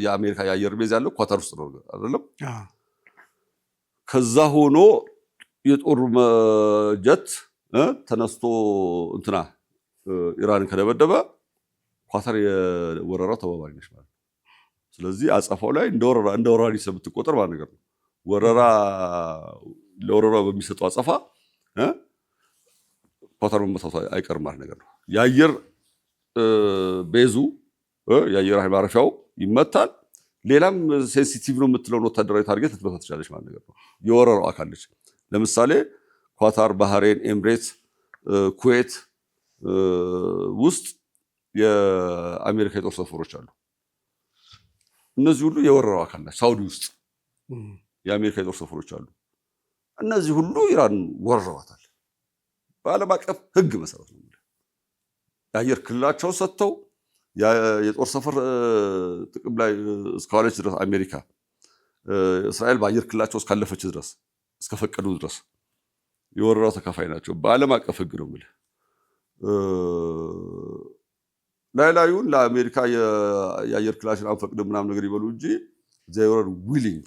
የአሜሪካ የአየር ቤዝ ያለው ኳታር ውስጥ ነው አይደለም? ከዛ ሆኖ የጦር ጀት ተነስቶ እንትና ኢራንን ከደበደበ ኳታር የወረራው ተባባሪ ነች ማለት ነው። ስለዚህ አጸፋው ላይ እንደ ወራሪ ስለምትቆጠር ማለት ነገር ነው። ለወረራ በሚሰጠው አጸፋ ኳታር መመታቱ አይቀርም ማለት ነገር ነው። የአየር ቤዙ የአየር ኃይል ማረፊያው ይመታል። ሌላም ሴንሲቲቭ ነው የምትለውን ወታደራዊ ታርጌት ልትመታ ትችላለች ማለት ነገር ነው። የወረራው አካል ነች። ለምሳሌ ኳታር፣ ባህሬን፣ ኤምሬት፣ ኩዌት ውስጥ የአሜሪካ የጦር ሰፈሮች አሉ። እነዚህ ሁሉ የወረራው አካል ናቸው። ሳውዲ ውስጥ የአሜሪካ የጦር ሰፈሮች አሉ። እነዚህ ሁሉ ኢራን ወረዋታል። በዓለም አቀፍ ሕግ መሰረት ነው። የአየር ክልላቸው ሰጥተው የጦር ሰፈር ጥቅም ላይ እስካዋለች ድረስ አሜሪካ እስራኤል በአየር ክልላቸው እስካለፈች ድረስ እስከፈቀዱ ድረስ የወረራው ተካፋይ ናቸው። በዓለም አቀፍ ሕግ ነው የምልህ። ላዩን ለአሜሪካ የአየር ክልላችን አንፈቅድም ምናምን ነገር ይበሉ እንጂ they were willing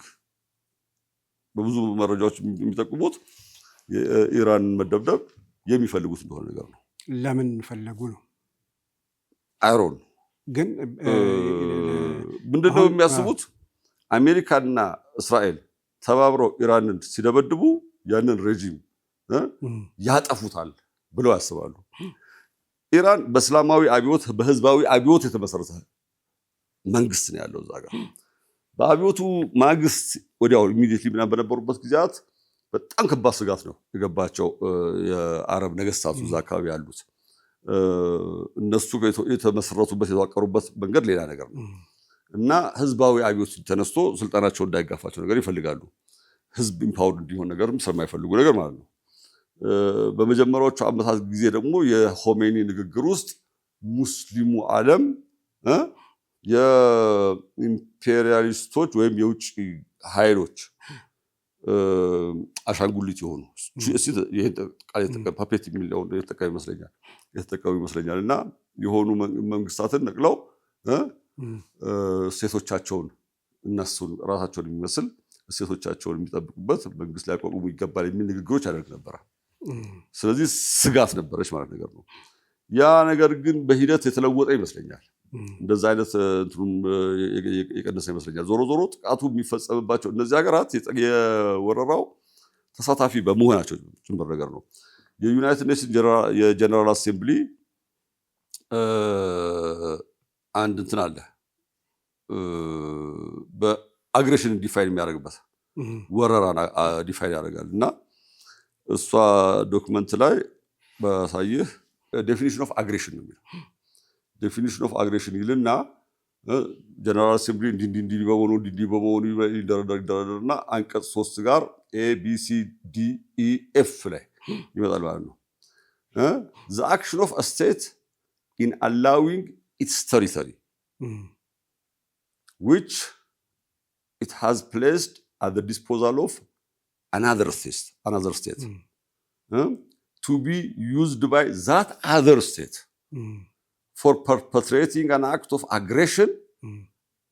በብዙ መረጃዎች የሚጠቁሙት የኢራን መደብደብ የሚፈልጉት እንደሆነ ነገር ነው። ለምን ፈለጉ ነው? አይሮን ግን ምንድነው የሚያስቡት? አሜሪካና እስራኤል ተባብረው ኢራንን ሲደበድቡ ያንን ሬጂም ያጠፉታል ብለው ያስባሉ። ኢራን በእስላማዊ አብዮት በህዝባዊ አብዮት የተመሰረተ መንግስት ነው ያለው እዛ ጋር። በአብዮቱ ማግስት ወዲያው ኢሚዲየትሊ ምናምን በነበሩበት ጊዜያት በጣም ከባድ ስጋት ነው የገባቸው የአረብ ነገስታቱ እዛ አካባቢ ያሉት። እነሱ የተመሰረቱበት የተዋቀሩበት መንገድ ሌላ ነገር ነው እና ህዝባዊ አብዮት ተነስቶ ስልጣናቸው እንዳይጋፋቸው ነገር ይፈልጋሉ። ህዝብ ኢምፓወርድ እንዲሆን ነገርም ስለማይፈልጉ ነገር ማለት ነው። በመጀመሪያዎቹ ዓመታት ጊዜ ደግሞ የሆሜኒ ንግግር ውስጥ ሙስሊሙ ዓለም የኢምፔሪያሊስቶች ወይም የውጭ ኃይሎች አሻንጉሊት የሆኑ ፓፔት የሚለውን የተጠቀሙ ይመስለኛል እና የሆኑ መንግስታትን ነቅለው እሴቶቻቸውን እነሱን ራሳቸውን የሚመስል እሴቶቻቸውን የሚጠብቁበት መንግስት ሊያቋቁሙ ይገባል የሚል ንግግሮች ያደርግ ነበረ። ስለዚህ ስጋት ነበረች ማለት ነገር ነው። ያ ነገር ግን በሂደት የተለወጠ ይመስለኛል። እንደዛ አይነት እንትኑም የቀነሰ ይመስለኛል። ዞሮ ዞሮ ጥቃቱ የሚፈጸምባቸው እነዚህ ሀገራት የወረራው ተሳታፊ በመሆናቸው ጭምር ነገር ነው። የዩናይትድ ኔሽንስ የጀነራል አሴምብሊ አንድ እንትን አለ በአግሬሽን ዲፋይን የሚያደርግበት ወረራን ዲፋይን ያደርጋል እና እሷ ዶክመንት ላይ ባሳይህ ዴፊኒሽን ኦፍ አግሬሽን ነው የሚለው። ዴፊኒሽን ኦፍ አግሬሽን ይልና ጀነራል አሴምብሊ እንዲህ በመሆኑ ይደረደርና አንቀጽ 3 ጋር ABCDEF ላይ ይመጣል ማለት ነው። the action of a state in allowing its territory which it has placed at the disposal of another state to be used by that other state for perpetrating an act of aggression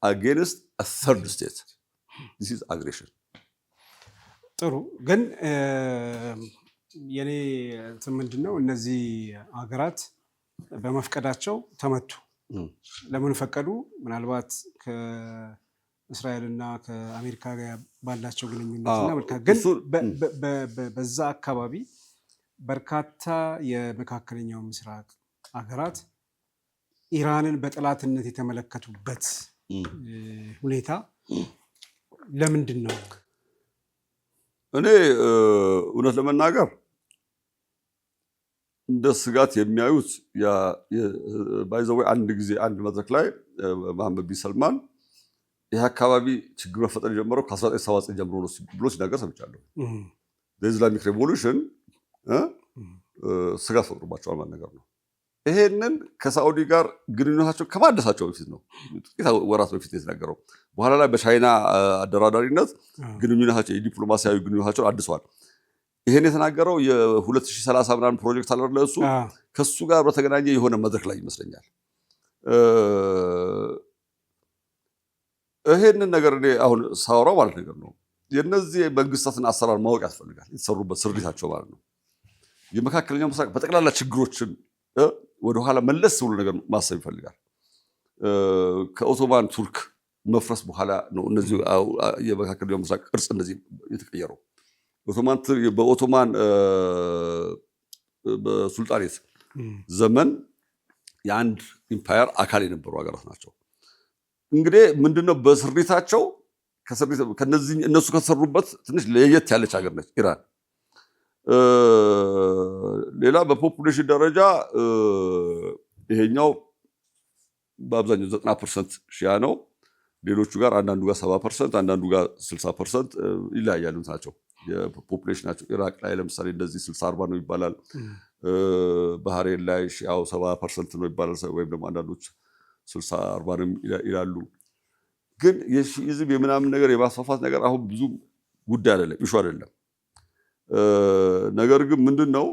against a third state. This is aggression. ጥሩ ግን የኔ ምንድነው እነዚህ ሀገራት በመፍቀዳቸው ተመቱ። ለምን ፈቀዱ? ምናልባት ከእስራኤልና ከአሜሪካ ጋር ባላቸው ግንኙነትና ግን በዛ አካባቢ በርካታ የመካከለኛው ምስራቅ ሀገራት ኢራንን በጠላትነት የተመለከቱበት ሁኔታ ለምንድን ነው? እኔ እውነት ለመናገር እንደ ስጋት የሚያዩት ባይዘው አንድ ጊዜ አንድ መድረክ ላይ መሐመድ ቢን ሰልማን ይህ አካባቢ ችግር መፈጠር የጀመረው ከ1979 ጀምሮ ነው ብሎ ሲናገር ሰምቻለሁ። የኢስላሚክ ሬቮሉሽን ስጋት ፈጥሮባቸዋል ማለት ነገር ነው። ይሄንን ከሳዑዲ ጋር ግንኙነታቸው ከማደሳቸው በፊት ነው፣ ጥቂት ወራት በፊት የተናገረው። በኋላ ላይ በቻይና አደራዳሪነት ግንኙነታቸው የዲፕሎማሲያዊ ግንኙነታቸውን አድሰዋል። ይሄን የተናገረው የ2030 ምናምን ፕሮጀክት አለ እሱ ከሱ ጋር በተገናኘ የሆነ መድረክ ላይ ይመስለኛል። ይሄንን ነገር እኔ አሁን ሳወራው ማለት ነገር ነው የነዚህ መንግስታትን አሰራር ማወቅ ያስፈልጋል። የተሰሩበት ስርዓታቸው ማለት ነው። የመካከለኛው ምስራቅ በጠቅላላ ችግሮችን ወደኋላ መለስ ብሎ ነገር ማሰብ ይፈልጋል። ከኦቶማን ቱርክ መፍረስ በኋላ ነው እነዚህ የመካከለኛው ምስራቅ ቅርጽ እንደዚህ የተቀየረው። በኦቶማን በሱልጣኔት ዘመን የአንድ ኢምፓየር አካል የነበሩ ሀገራት ናቸው። እንግዲህ ምንድነው በስሪታቸው ከነዚህ እነሱ ከተሰሩበት ትንሽ ለየት ያለች ሀገር ነች ኢራን። ሌላ በፖፑሌሽን ደረጃ ይሄኛው በአብዛኛው 90% ሺያ ነው። ሌሎቹ ጋር አንዳንዱ ጋር 70%፣ አንዳንዱ ጋር 60% ይለያያሉ ናቸው የፖፑሌሽናቸው። ኢራቅ ላይ ለምሳሌ እንደዚህ 60-40 ነው ይባላል። ባህሬን ላይ ሺያው 70% ነው ይባላል ወይም ደግሞ አንዳንዶች 60-40 ነው ይላሉ። ግን የሺኢዝም የምናምን ነገር የማስፋፋት ነገር አሁን ብዙ ጉዳይ አይደለም፣ ኢሹ አይደለም። ነገር ግን ምንድነው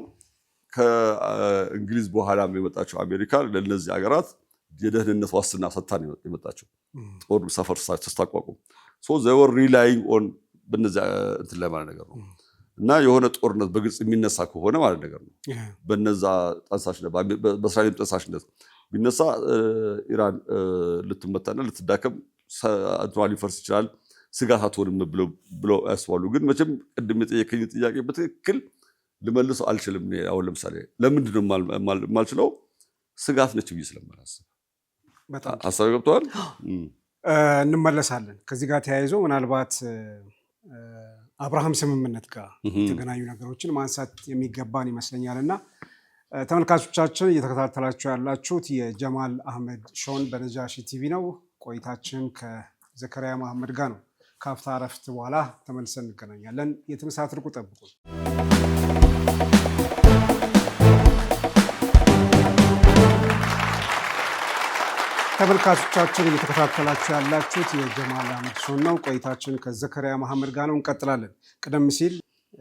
ከእንግሊዝ በኋላም የመጣቸው አሜሪካ ለነዚህ ሀገራት የደህንነት ዋስትና ሰጥታ ነው የመጣቸው ጦር ሰፈር ተስታቋቁም they were relying on በነዛ እንትን ላይ ማለት ነገር ነው። እና የሆነ ጦርነት በግልጽ የሚነሳ ከሆነ ማለት ነገር ነው በነዛ ጠንሳሽነት በእስራኤል ጠንሳሽነት ቢነሳ ኢራን ልትመታና ልትዳከም አድዋ ሊፈርስ ይችላል ስጋት አትሆንም ብለው ያስባሉ። ግን መቼም ቅድም የጠየቀኝ ጥያቄ በትክክል ልመልሰው አልችልም። አሁን ለምሳሌ ለምንድን ነው የማልችለው? ስጋት ነች ብዬ ስለማላስብ። በጣም ሀሳብ ገብተዋል። እንመለሳለን። ከዚህ ጋር ተያይዞ ምናልባት አብርሃም ስምምነት ጋር የተገናኙ ነገሮችን ማንሳት የሚገባን ይመስለኛል። እና ተመልካቾቻችን እየተከታተላችሁ ያላችሁት የጀማል አህመድ ሾውን በነጃሺ ቲቪ ነው። ቆይታችን ከዘከሪያ መሐመድ ጋር ነው። ከአፍታ እረፍት በኋላ ተመልሰን እንገናኛለን። የትም ሳትርቁ ጠብቁን። ተመልካቾቻችን እየተከታተላችሁ ያላችሁት የጀማል አህመድ ሾውን ነው። ቆይታችን ከዘከሪያ መሐመድ ጋር ነው። እንቀጥላለን። ቀደም ሲል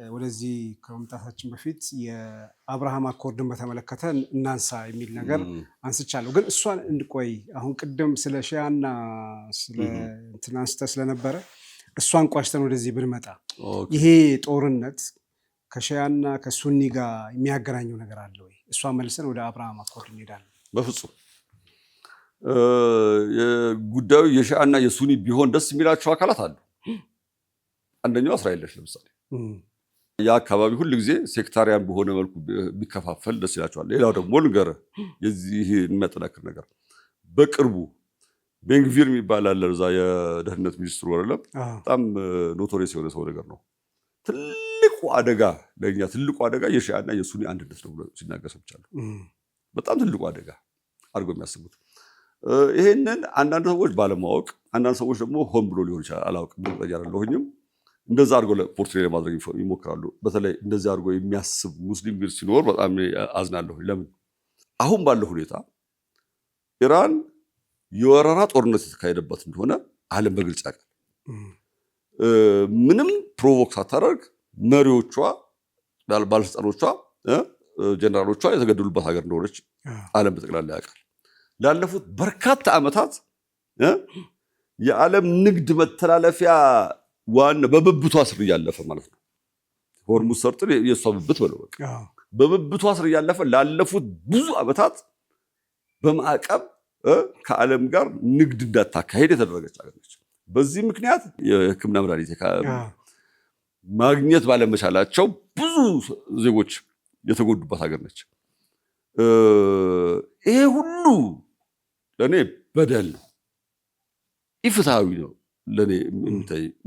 ወደዚህ ከመምጣታችን በፊት የአብርሃም አኮርድን በተመለከተ እናንሳ የሚል ነገር አንስቻለሁ። ግን እሷን እንድቆይ አሁን ቅድም ስለ ሺያና ስለ እንትን አንስተ ስለነበረ እሷን ቋጭተን ወደዚህ ብንመጣ ይሄ ጦርነት ከሺያና ከሱኒ ጋር የሚያገናኘው ነገር አለ ወይ? እሷን መልሰን ወደ አብርሃም አኮርድ እንሄዳለን። በፍጹም ጉዳዩ የሺያና የሱኒ ቢሆን ደስ የሚላቸው አካላት አሉ። አንደኛው እስራኤል ነች። ለምሳሌ ያ አካባቢ ሁሉ ጊዜ ሴክታሪያን በሆነ መልኩ ቢከፋፈል ደስ ይላቸዋል። ሌላው ደግሞ ልንገርህ የዚህ የሚያጠናክር ነገር በቅርቡ ቤንግቪር የሚባል አለ እዛ የደህንነት ሚኒስትሩ አይደለም፣ በጣም ኖቶሪየስ የሆነ ሰው ነገር ነው። ትልቁ አደጋ ለኛ ትልቁ አደጋ የሺያና የሱኒ አንድነት ነው ብሎ ሲናገር ሰምቻለሁ። በጣም ትልቁ አደጋ አድርጎ የሚያስቡት ይሄንን አንዳንድ ሰዎች ባለማወቅ፣ አንዳንድ ሰዎች ደግሞ ሆን ብሎ ሊሆን ይችላል አላውቅም፣ እርግጠኛ አይደለሁኝም። እንደዛ አድርጎ ፖርትሬት ለማድረግ ይሞክራሉ። በተለይ እንደዚህ አድርጎ የሚያስብ ሙስሊም ግን ሲኖር በጣም አዝናለሁ። ለምን አሁን ባለው ሁኔታ ኢራን የወረራ ጦርነት የተካሄደበት እንደሆነ ዓለም በግልጽ ያውቃል። ምንም ፕሮቮክ ሳታደርግ መሪዎቿ፣ ባለስልጣኖቿ፣ ጀነራሎቿ የተገደሉበት ሀገር እንደሆነች ዓለም በጠቅላላ ያውቃል። ላለፉት በርካታ ዓመታት የዓለም ንግድ መተላለፊያ ዋና በብብቷ ስር እያለፈ ማለት ነው። ሆርሙዝ ሰርጥ የሷ ብብት በለው በቃ በብብቷ ስር እያለፈ ላለፉት ብዙ ዓመታት በማዕቀብ ከዓለም ጋር ንግድ እንዳታካሄድ የተደረገች ሀገር ነች። በዚህ ምክንያት የሕክምና መድኃኒት ማግኘት ባለመቻላቸው ብዙ ዜጎች የተጎዱባት ሀገር ነች። ይሄ ሁሉ ለእኔ በደል ነው፣ ኢፍትሃዊ ነው። ለኔ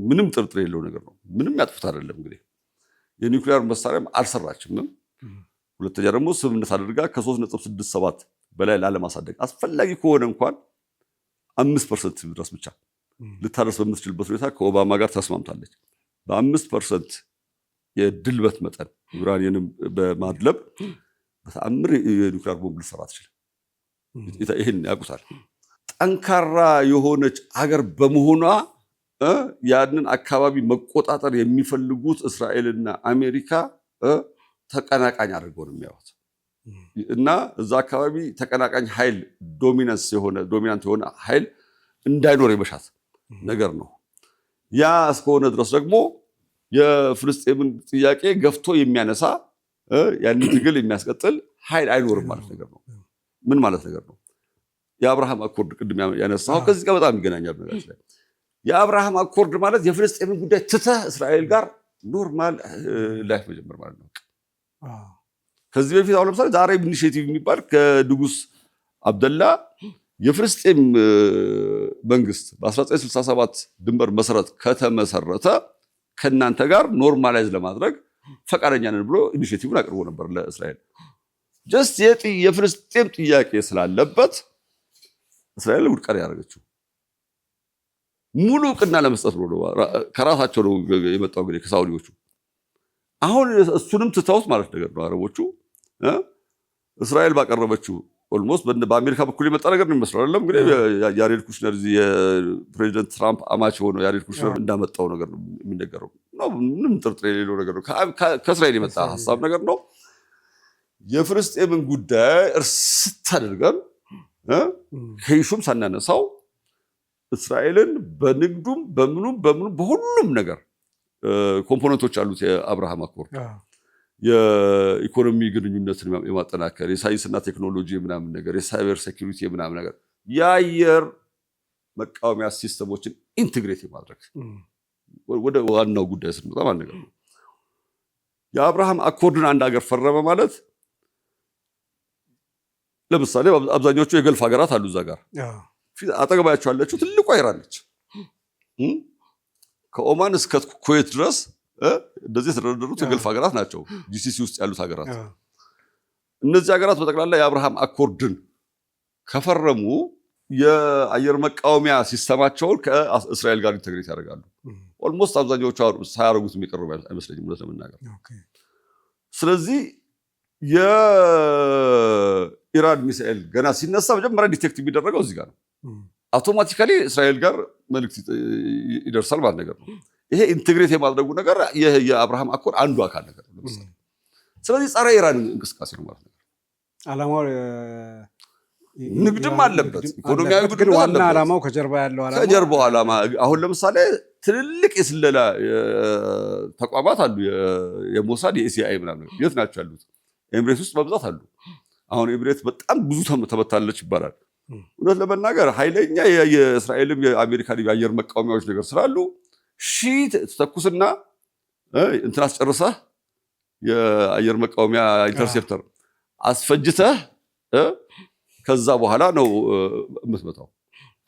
ምንም ጥርጥር የለው ነገር ነው። ምንም ያጥፉት አይደለም። እንግዲህ የኒውክሊየር መሳሪያም አልሰራችም። ሁለተኛ ደግሞ ስምምነት አድርጋ ከ3.67 በላይ ላለማሳደግ አስፈላጊ ከሆነ እንኳን 5% ድረስ ብቻ ልታደርስ በምትችልበት ሁኔታ ከኦባማ ጋር ተስማምታለች። በ5% የድልበት መጠን ዩራኒየንም በማድለብ በተአምር የኒውክሊየር ቦምብ ልትሰራ ትችል። ይሄን ያውቁታል። ጠንካራ የሆነች ሀገር በመሆኗ ያንን አካባቢ መቆጣጠር የሚፈልጉት እስራኤልና አሜሪካ ተቀናቃኝ አድርገው ነው የሚያዩት። እና እዛ አካባቢ ተቀናቃኝ ኃይል ዶሚናንት የሆነ ኃይል እንዳይኖር የመሻት ነገር ነው። ያ እስከሆነ ድረስ ደግሞ የፍልስጤምን ጥያቄ ገፍቶ የሚያነሳ ያንን ትግል የሚያስቀጥል ኃይል አይኖርም ማለት ነገር ነው። ምን ማለት ነገር ነው? የአብርሃም አኮርድ ቅድም ያነሳው ከዚህ ጋር በጣም ይገናኛል። ነገራችን ላይ የአብርሃም አኮርድ ማለት የፍልስጤምን ጉዳይ ትተህ እስራኤል ጋር ኖርማል ላይፍ መጀመር ማለት ነው። ከዚህ በፊት አሁን ለምሳሌ ዛሬ ኢኒሼቲቭ የሚባል ከንጉስ አብደላ የፍልስጤም መንግስት በ1967 ድንበር መሰረት ከተመሰረተ ከናንተ ጋር ኖርማላይዝ ለማድረግ ፈቃደኛ ነን ብሎ ኢኒሼቲቭን አቅርቦ ነበር ለእስራኤል። ጀስት የፍልስጤም ጥያቄ ስላለበት እስራኤል ውድቀት ያደረገችው ሙሉ እውቅና ለመስጠት ብሎ ከራሳቸው ነው የመጣው እንግዲህ ከሳውዲዎቹ። አሁን እሱንም ትተውት ማለት ነገር ነው አረቦቹ እስራኤል ባቀረበችው ኦልሞስት በአሜሪካ በኩል የመጣ ነገር ነው የሚመስለው አይደለም። እንግዲህ ያሬድ ኩሽነር የፕሬዚደንት ትራምፕ አማች ሆኖ ያሬድ ኩሽነር እንዳመጣው ነገር ነው የሚነገረው። ምንም ጥርጥር የሌለው ነገር ነው። ከእስራኤል የመጣ ሀሳብ ነገር ነው። የፍልስጤምን ጉዳይ እርስት አድርገን ከይሹም ሳናነሳው እስራኤልን በንግዱም በምኑም በሁሉም ነገር ኮምፖነንቶች አሉት የአብርሃም አኮርድ። የኢኮኖሚ ግንኙነትን የማጠናከር የሳይንስና ቴክኖሎጂ ምናምን ነገር የሳይበር ሴኩሪቲ ምናምን ነገር የአየር መቃወሚያ ሲስተሞችን ኢንቴግሬት የማድረግ ወደ ዋናው ጉዳይ ስንመጣ ማለት ነገር ነው። የአብርሃም አኮርድን አንድ ሀገር ፈረመ ማለት ለምሳሌ አብዛኞቹ የገልፍ ሀገራት አሉ እዛ ጋር አጠገባቸው ያለችው ትልቋ ኢራን ነች። ከኦማን እስከ ኩዌት ድረስ እንደዚህ የተደረደሩት የገልፍ ሀገራት ናቸው፣ ጂሲሲ ውስጥ ያሉት ሀገራት። እነዚህ ሀገራት በጠቅላላ የአብርሃም አኮርድን ከፈረሙ የአየር መቃወሚያ ሲስተማቸውን ከእስራኤል ጋር ኢንተግሬት ያደርጋሉ። ኦልሞስት አብዛኛዎቹ ሳያደርጉት የሚቀርቡ አይመስለኝም እውነት ለመናገር። ስለዚህ የኢራን ሚሳኤል ገና ሲነሳ መጀመሪያ ዲቴክት የሚደረገው እዚህ ጋር ነው። አውቶማቲካሊ እስራኤል ጋር መልእክት ይደርሳል ማለት ነገር ነው። ይሄ ኢንቴግሬት የማድረጉ ነገር የአብርሃም አኮርድ አንዱ አካል ነገር ነው። ስለዚህ ጸረ ኢራን እንቅስቃሴ ነው ማለት ነው። ዓላማው ንግድም አለበት፣ ኢኮኖሚያዊ ግን ዋና ዓላማው ከጀርባ ያለው ዓላማ አሁን ለምሳሌ ትልልቅ የስለላ ተቋማት አሉ፣ የሞሳድ የኤሲአይ ምናምን የት ናቸው ያሉት? ኤምሬት ውስጥ በብዛት አሉ። አሁን ኤምሬት በጣም ብዙ ተመታለች ይባላል። እውነት ለመናገር ኃይለኛ የእስራኤልም የአሜሪካን የአየር መቃወሚያዎች ነገር ስላሉ ተተኩስና እንትን አስጨርሰህ የአየር መቃወሚያ ኢንተርሴፕተር አስፈጅተህ ከዛ በኋላ ነው የምትመታው።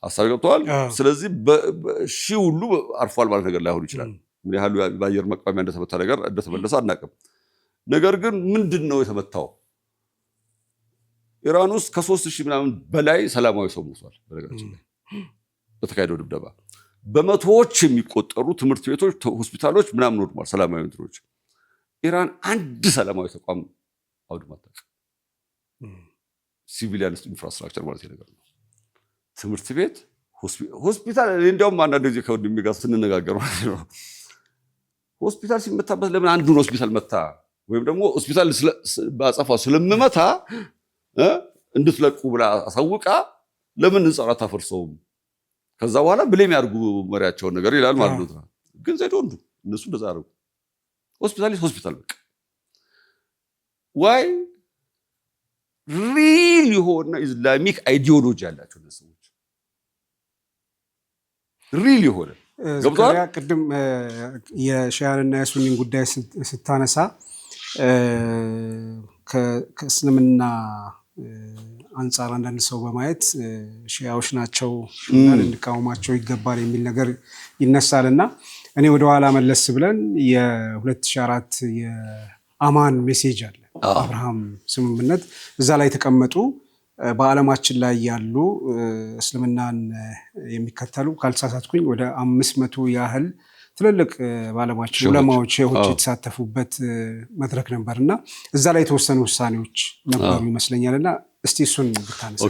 ሀሳብ ገብተዋል። ስለዚህ ሁሉ አርፏል ማለት ነገር ላይሆን ይችላል። ምን ያህሉ በአየር መቃወሚያ እንደተመታ ነገር እንደተመለሰ አናውቅም። ነገር ግን ምንድን ነው የተመታው? ኢራን ውስጥ ከ3000 ምናምን በላይ ሰላማዊ ሰው ሞቷል። በነገራችን ላይ በተካሄደው ድብደባ በመቶዎች የሚቆጠሩ ትምህርት ቤቶች፣ ሆስፒታሎች ምናምን ወድሟል። ሰላማዊ እንትኖች ኢራን አንድ ሰላማዊ ተቋም አውድማታች። ሲቪሊያን ኢንፍራስትራክቸር ማለት ነገር ነው። ትምህርት ቤት፣ ሆስፒታል። እንዲያውም አንዳንድ ጊዜ ከወንድሜ ጋር ስንነጋገር ማለት ነው ሆስፒታል ሲመታበት ለምን አንዱን ሆስፒታል መታ ወይም ደግሞ ሆስፒታል በአጸፋው ስለምመታ እንድትለቁ ብላ አሳውቃ ለምን ህንፃ አታፈርሰውም? ከዛ በኋላ ብሌም ያድርጉ መሪያቸውን ነገር ይላል ማለት ነው። ግን ዘይዶንዱ እነሱ እንደዛ አደረጉ። ሆስፒታል በቃ ዋይ ሪል የሆነ ኢስላሚክ አይዲዮሎጂ ያላቸው ሰዎች ሪል የሆነ ገብቷል። ቅድም የሺያንና የሱኒን ጉዳይ ስታነሳ ከእስልምና አንጻር አንዳንድ ሰው በማየት ሺያዎች ናቸው እና ልንቃወማቸው ይገባል የሚል ነገር ይነሳልና እኔ ወደኋላ መለስ ብለን የ2004 የአማን ሜሴጅ አለ፣ አብርሃም ስምምነት። እዛ ላይ የተቀመጡ በዓለማችን ላይ ያሉ እስልምናን የሚከተሉ ካልተሳሳትኩኝ ወደ 500 ያህል ትልልቅ በዓለማችን ዑለማዎች የተሳተፉበት መድረክ ነበር እና እዛ ላይ የተወሰኑ ውሳኔዎች ነበሩ ይመስለኛል። እና እስቲ እሱን ብታነሳ።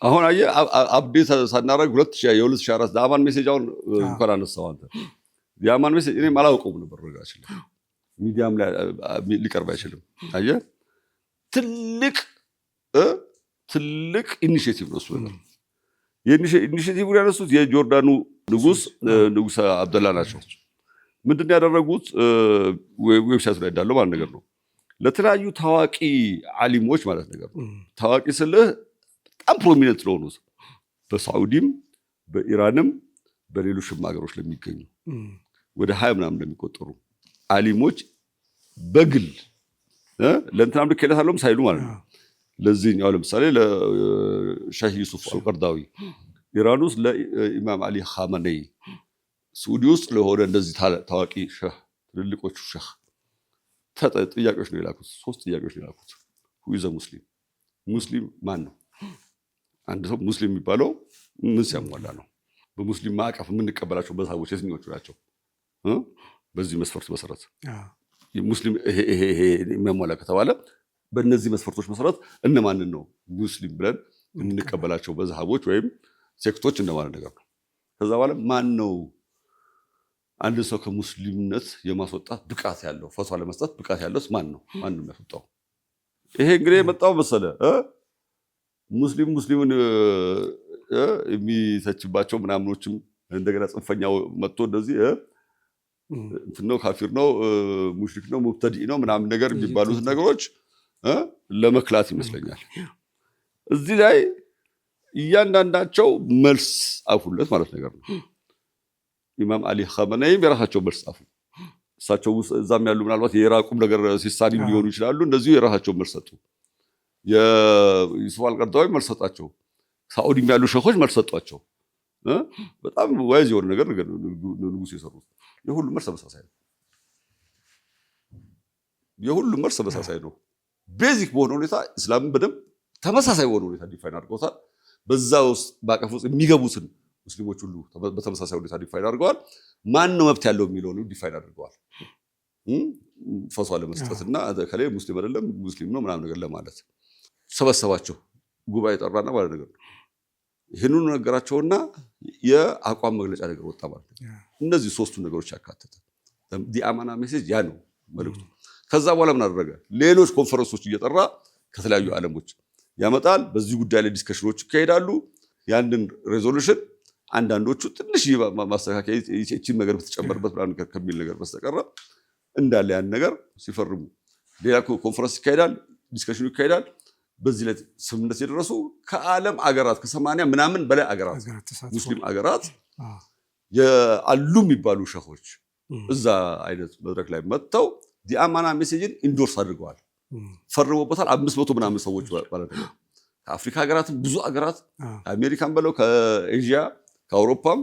አሁን አየህ አፕዴት ሳናደርግ 2004 የአማን ሜሴጅ አሁን እንኳን አነሳው አንተ። የአማን ሜሴጅ እኔም አላውቀውም ነበር። ረጋችን ሚዲያም ላይ ሊቀርብ አይችልም። አየህ ትልቅ ኢኒሼቲቭ ነው እሱ ነገር። የኢኒሼቲቭን ያነሱት የጆርዳኑ ንጉስ አብደላ ናቸው። ምንድን ያደረጉት ዌብሳይቱ ላይ እንዳለው ማለት ነገር ነው ለተለያዩ ታዋቂ ዓሊሞች ማለት ነገር ነው። ታዋቂ ስልህ በጣም ፕሮሚነንት ለሆኑት በሳዑዲም በኢራንም በሌሎችም ሀገሮች ለሚገኙ ወደ 20 ምናምን ለሚቆጠሩ ዓሊሞች በግል ለእንትናም ልኬለታለሁም ሳይሉ ማለት ነው። ለዚህኛው ለምሳሌ ለሻህ ዩሱፍ አልቀርዳዊ ኢራን ውስጥ ለኢማም አሊ ኻመኔይ፣ ሳዑዲ ውስጥ ለሆነ እንደዚህ ታዋቂ ሸህ ትልልቆቹ ሸህ ጥያቄዎች ነው የላኩት። 3 ጥያቄዎች ነው የላኩት። ሁይዘ ሙስሊም ማን ነው? አንድ ሰው ሙስሊም የሚባለው ምን ሲያሟላ ነው? በሙስሊም ማዕቀፍ የምንቀበላቸው መዝሀቦች የትኞቹ ናቸው? በዚህ መስፈርት መሰረት ሙስሊም ይሄ የሚያሟላ ከተባለ በእነዚህ መስፈርቶች መሰረት እነማንን ነው ሙስሊም ብለን እንቀበላቸው መዝሃቦች ወይም ሴክቶች እንደማለት ነገር ነው። ከዛ በኋላ ማን ነው አንድ ሰው ከሙስሊምነት የማስወጣት ብቃት ያለው ፈትዋ ለመስጠት ብቃት ያለው ማን ነው የሚያስወጣው? ይሄ እንግዲህ የመጣው መሰለ ሙስሊምን የሚተችባቸው ምናምኖችም እንደገና ጽንፈኛው መጥቶ እንደዚህ እንትን ነው ካፊር ነው ሙሽሪክ ነው ሙብተዲዕ ነው ምናምን ነገር የሚባሉት ነገሮች ለመክላት ይመስለኛል። እዚህ ላይ እያንዳንዳቸው መልስ ጻፉለት ማለት ነገር ነው። ኢማም አሊ ኸመነይም የራሳቸው መልስ ጻፉ። እሳቸው እዛም ያሉ ምናልባት የኢራቁም ነገር ሲሳሊም ሊሆኑ ይችላሉ። እንደዚሁ የራሳቸው መልስ ሰጡ። የዩሱፍ አልቀርዳዊ መልስ ሰጣቸው። ሳዑዲም ያሉ ሸኾች መልስ ሰጧቸው። በጣም ዋይዝ የሆነ ነገር ንጉስ የሰሩት የሁሉም መልስ ተመሳሳይ ነው። ቤዚክ በሆነ ሁኔታ እስላምን በደንብ ተመሳሳይ በሆነ ሁኔታ ዲፋይን አድርገውታል። በዛ ውስጥ ባቀፍ ውስጥ የሚገቡትን ሙስሊሞች ሁሉ በተመሳሳይ ሁኔታ ዲፋይን አድርገዋል። ማን ነው መብት ያለው የሚለውን ዲፋይን አድርገዋል። ፈትዋ ለመስጠትና ከላይ ሙስሊም አይደለም ሙስሊም ነው ምናምን ነገር ለማለት ሰበሰባቸው። ጉባኤ ጠራና ማለት ነገር ነው። ይህንኑ ነገራቸውና የአቋም መግለጫ ነገር ወጣ ማለት ነው። እነዚህ ሶስቱ ነገሮች ያካተተ ዲአማና ሜሴጅ ያ ነው መልእክቱ። ከዛ በኋላ ምን አደረገ? ሌሎች ኮንፈረንሶች እየጠራ ከተለያዩ ዓለሞች ያመጣል። በዚህ ጉዳይ ላይ ዲስከሽኖች ይካሄዳሉ። ያንን ሬዞሉሽን አንዳንዶቹ ትንሽ ማስተካከያ ይህችን ነገር በተጨመረበት ብላ ከሚል ነገር በስተቀረ እንዳለ ያን ነገር ሲፈርሙ ሌላ ኮንፈረንስ ይካሄዳል፣ ዲስከሽኑ ይካሄዳል። በዚህ ላይ ስምምነት የደረሱ ከዓለም አገራት ከ80 ምናምን በላይ አገራት ሙስሊም አገራት አሉ የሚባሉ ሸኾች እዛ አይነት መድረክ ላይ መጥተው ዲአማና ሜሴጅን ኢንዶርስ አድርገዋል፣ ፈርመውበታል። 500 ምናምን ሰዎች ማለት ነው። ከአፍሪካ ሀገራትም ብዙ ሀገራት ከአሜሪካን በለው ከኤዥያ ከአውሮፓም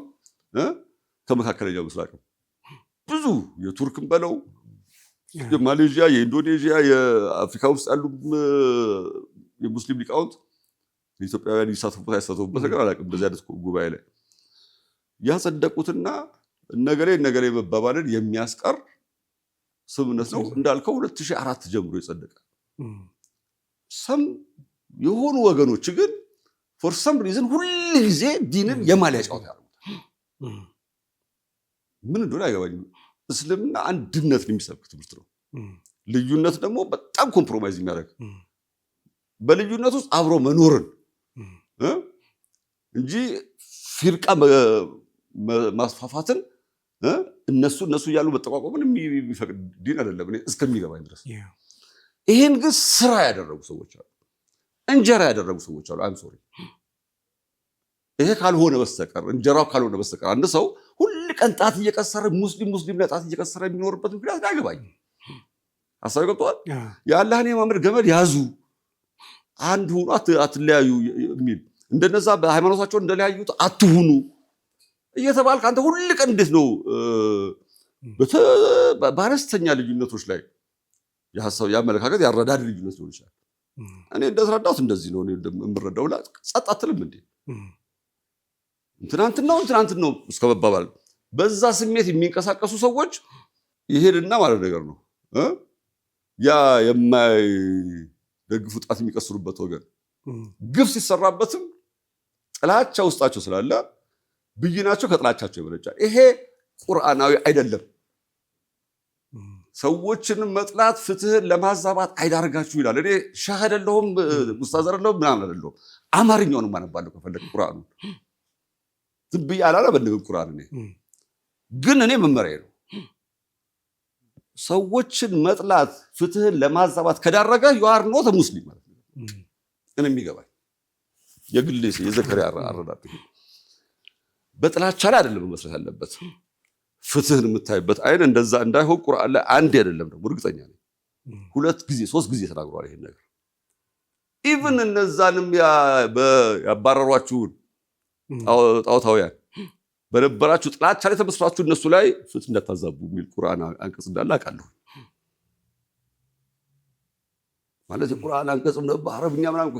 ከመካከለኛው ምስራቅም ብዙ የቱርክም በለው የማሌዥያ የኢንዶኔዥያ የአፍሪካ ውስጥ ያሉ የሙስሊም ሊቃውንት የኢትዮጵያውያን ይሳተፉበት አይሳተፉበት ነገር አላውቅም። በዚህ አይነት ጉባኤ ላይ ያጸደቁትና ነገሌ መባባልን የሚያስቀር ስምምነት ነው። እንዳልከው 2004 ጀምሮ የጸደቀ ሰም የሆኑ ወገኖች ግን ፎር ሰም ሪዝን ሁሉ ጊዜ ዲንን የማሊያ ጨዋታ ያደርጉታል። ምን እንደሆነ አይገባኝም። እስልምና አንድነትን የሚሰብክ ትምህርት ነው። ልዩነት ደግሞ በጣም ኮምፕሮማይዝ የሚያደርግ በልዩነት ውስጥ አብሮ መኖርን እንጂ ፊርቃ ማስፋፋትን እነሱ እያሉ መጠቋቋምን የሚፈቅድ ዲን አይደለም እኔ እስከሚገባኝ ድረስ። ይሄን ግን ስራ ያደረጉ ሰዎች አሉ፣ እንጀራ ያደረጉ ሰዎች አሉ። አይም ሶሪ ይሄ ካልሆነ በስተቀር እንጀራው ካልሆነ በስተቀር አንድ ሰው ሁሉ ቀን ጣት እየቀሰረ ሙስሊም ላይ ጣት እየቀሰረ የሚኖርበት ምክንያት አይገባኝም። ሐሳብ ገብቷል። የአላህን የማምለክ ገመድ ያዙ፣ አንድ ሁኑ፣ አትለያዩ የሚል እንደነዛ በሃይማኖታቸው እንደለያዩት አትሁኑ እየተባልክ አንተ ሁሉ ቀን እንዴት ነው በአነስተኛ ልዩነቶች ላይ የሐሳብ ያመለካከት ያረዳድ ልዩነት ሊሆን ይችላል። እኔ እንደተረዳሁት እንደዚህ ነው የምረዳው። ጸጥ አትልም እንዴ ትናንት ነው እስከ መባባል በዛ ስሜት የሚንቀሳቀሱ ሰዎች ይሄድና ማለት ነገር ነው ያ የማይደግፉ ጣት የሚቀስሩበት ወገን ግፍ ሲሰራበትም ጥላቻ ውስጣቸው ስላለ ብይናቸው ከጥላቻቸው ይበለጫል። ይሄ ቁርአናዊ አይደለም። ሰዎችን መጥላት ፍትህን ለማዛባት አይዳርጋችሁ ይላል። እኔ ሸህ አይደለሁም ኡስታዝ አይደለሁም ምናምን አይደለሁም። አማርኛውንም አነባለሁ ከፈለግ ቁርአኑን ዝም ብዬ አላነበብም። ቁርአን ግን እኔ መመሪያ ነው። ሰዎችን መጥላት ፍትህን ለማዛባት ከዳረገ ዩአር ኖት ሙስሊም ማለት ነው። እኔ የሚገባኝ የግሌ የዘከሪያ አረዳድ በጥላቻ ላይ አይደለም መስራት ያለበት። ፍትህን የምታይበት አይን እንደዛ እንዳይሆን ቁርአን ላይ አንድ አይደለም ደግሞ እርግጠኛ ነኝ 2 ጊዜ 3 ጊዜ ተናግሯል ይሄን ነገር። ኢቭን እነዛንም ያባረሯችሁን ጣዖታውያን በነበራችሁ ጥላቻ ላይ ተመስራችሁ እነሱ ላይ ፍትህ እንዳታዛቡ የሚል ቁርአን አንቀጽ እንዳለ አውቃለሁ። ማለት የቁርአን አንቀጽ ነው በአረብኛ ምናምን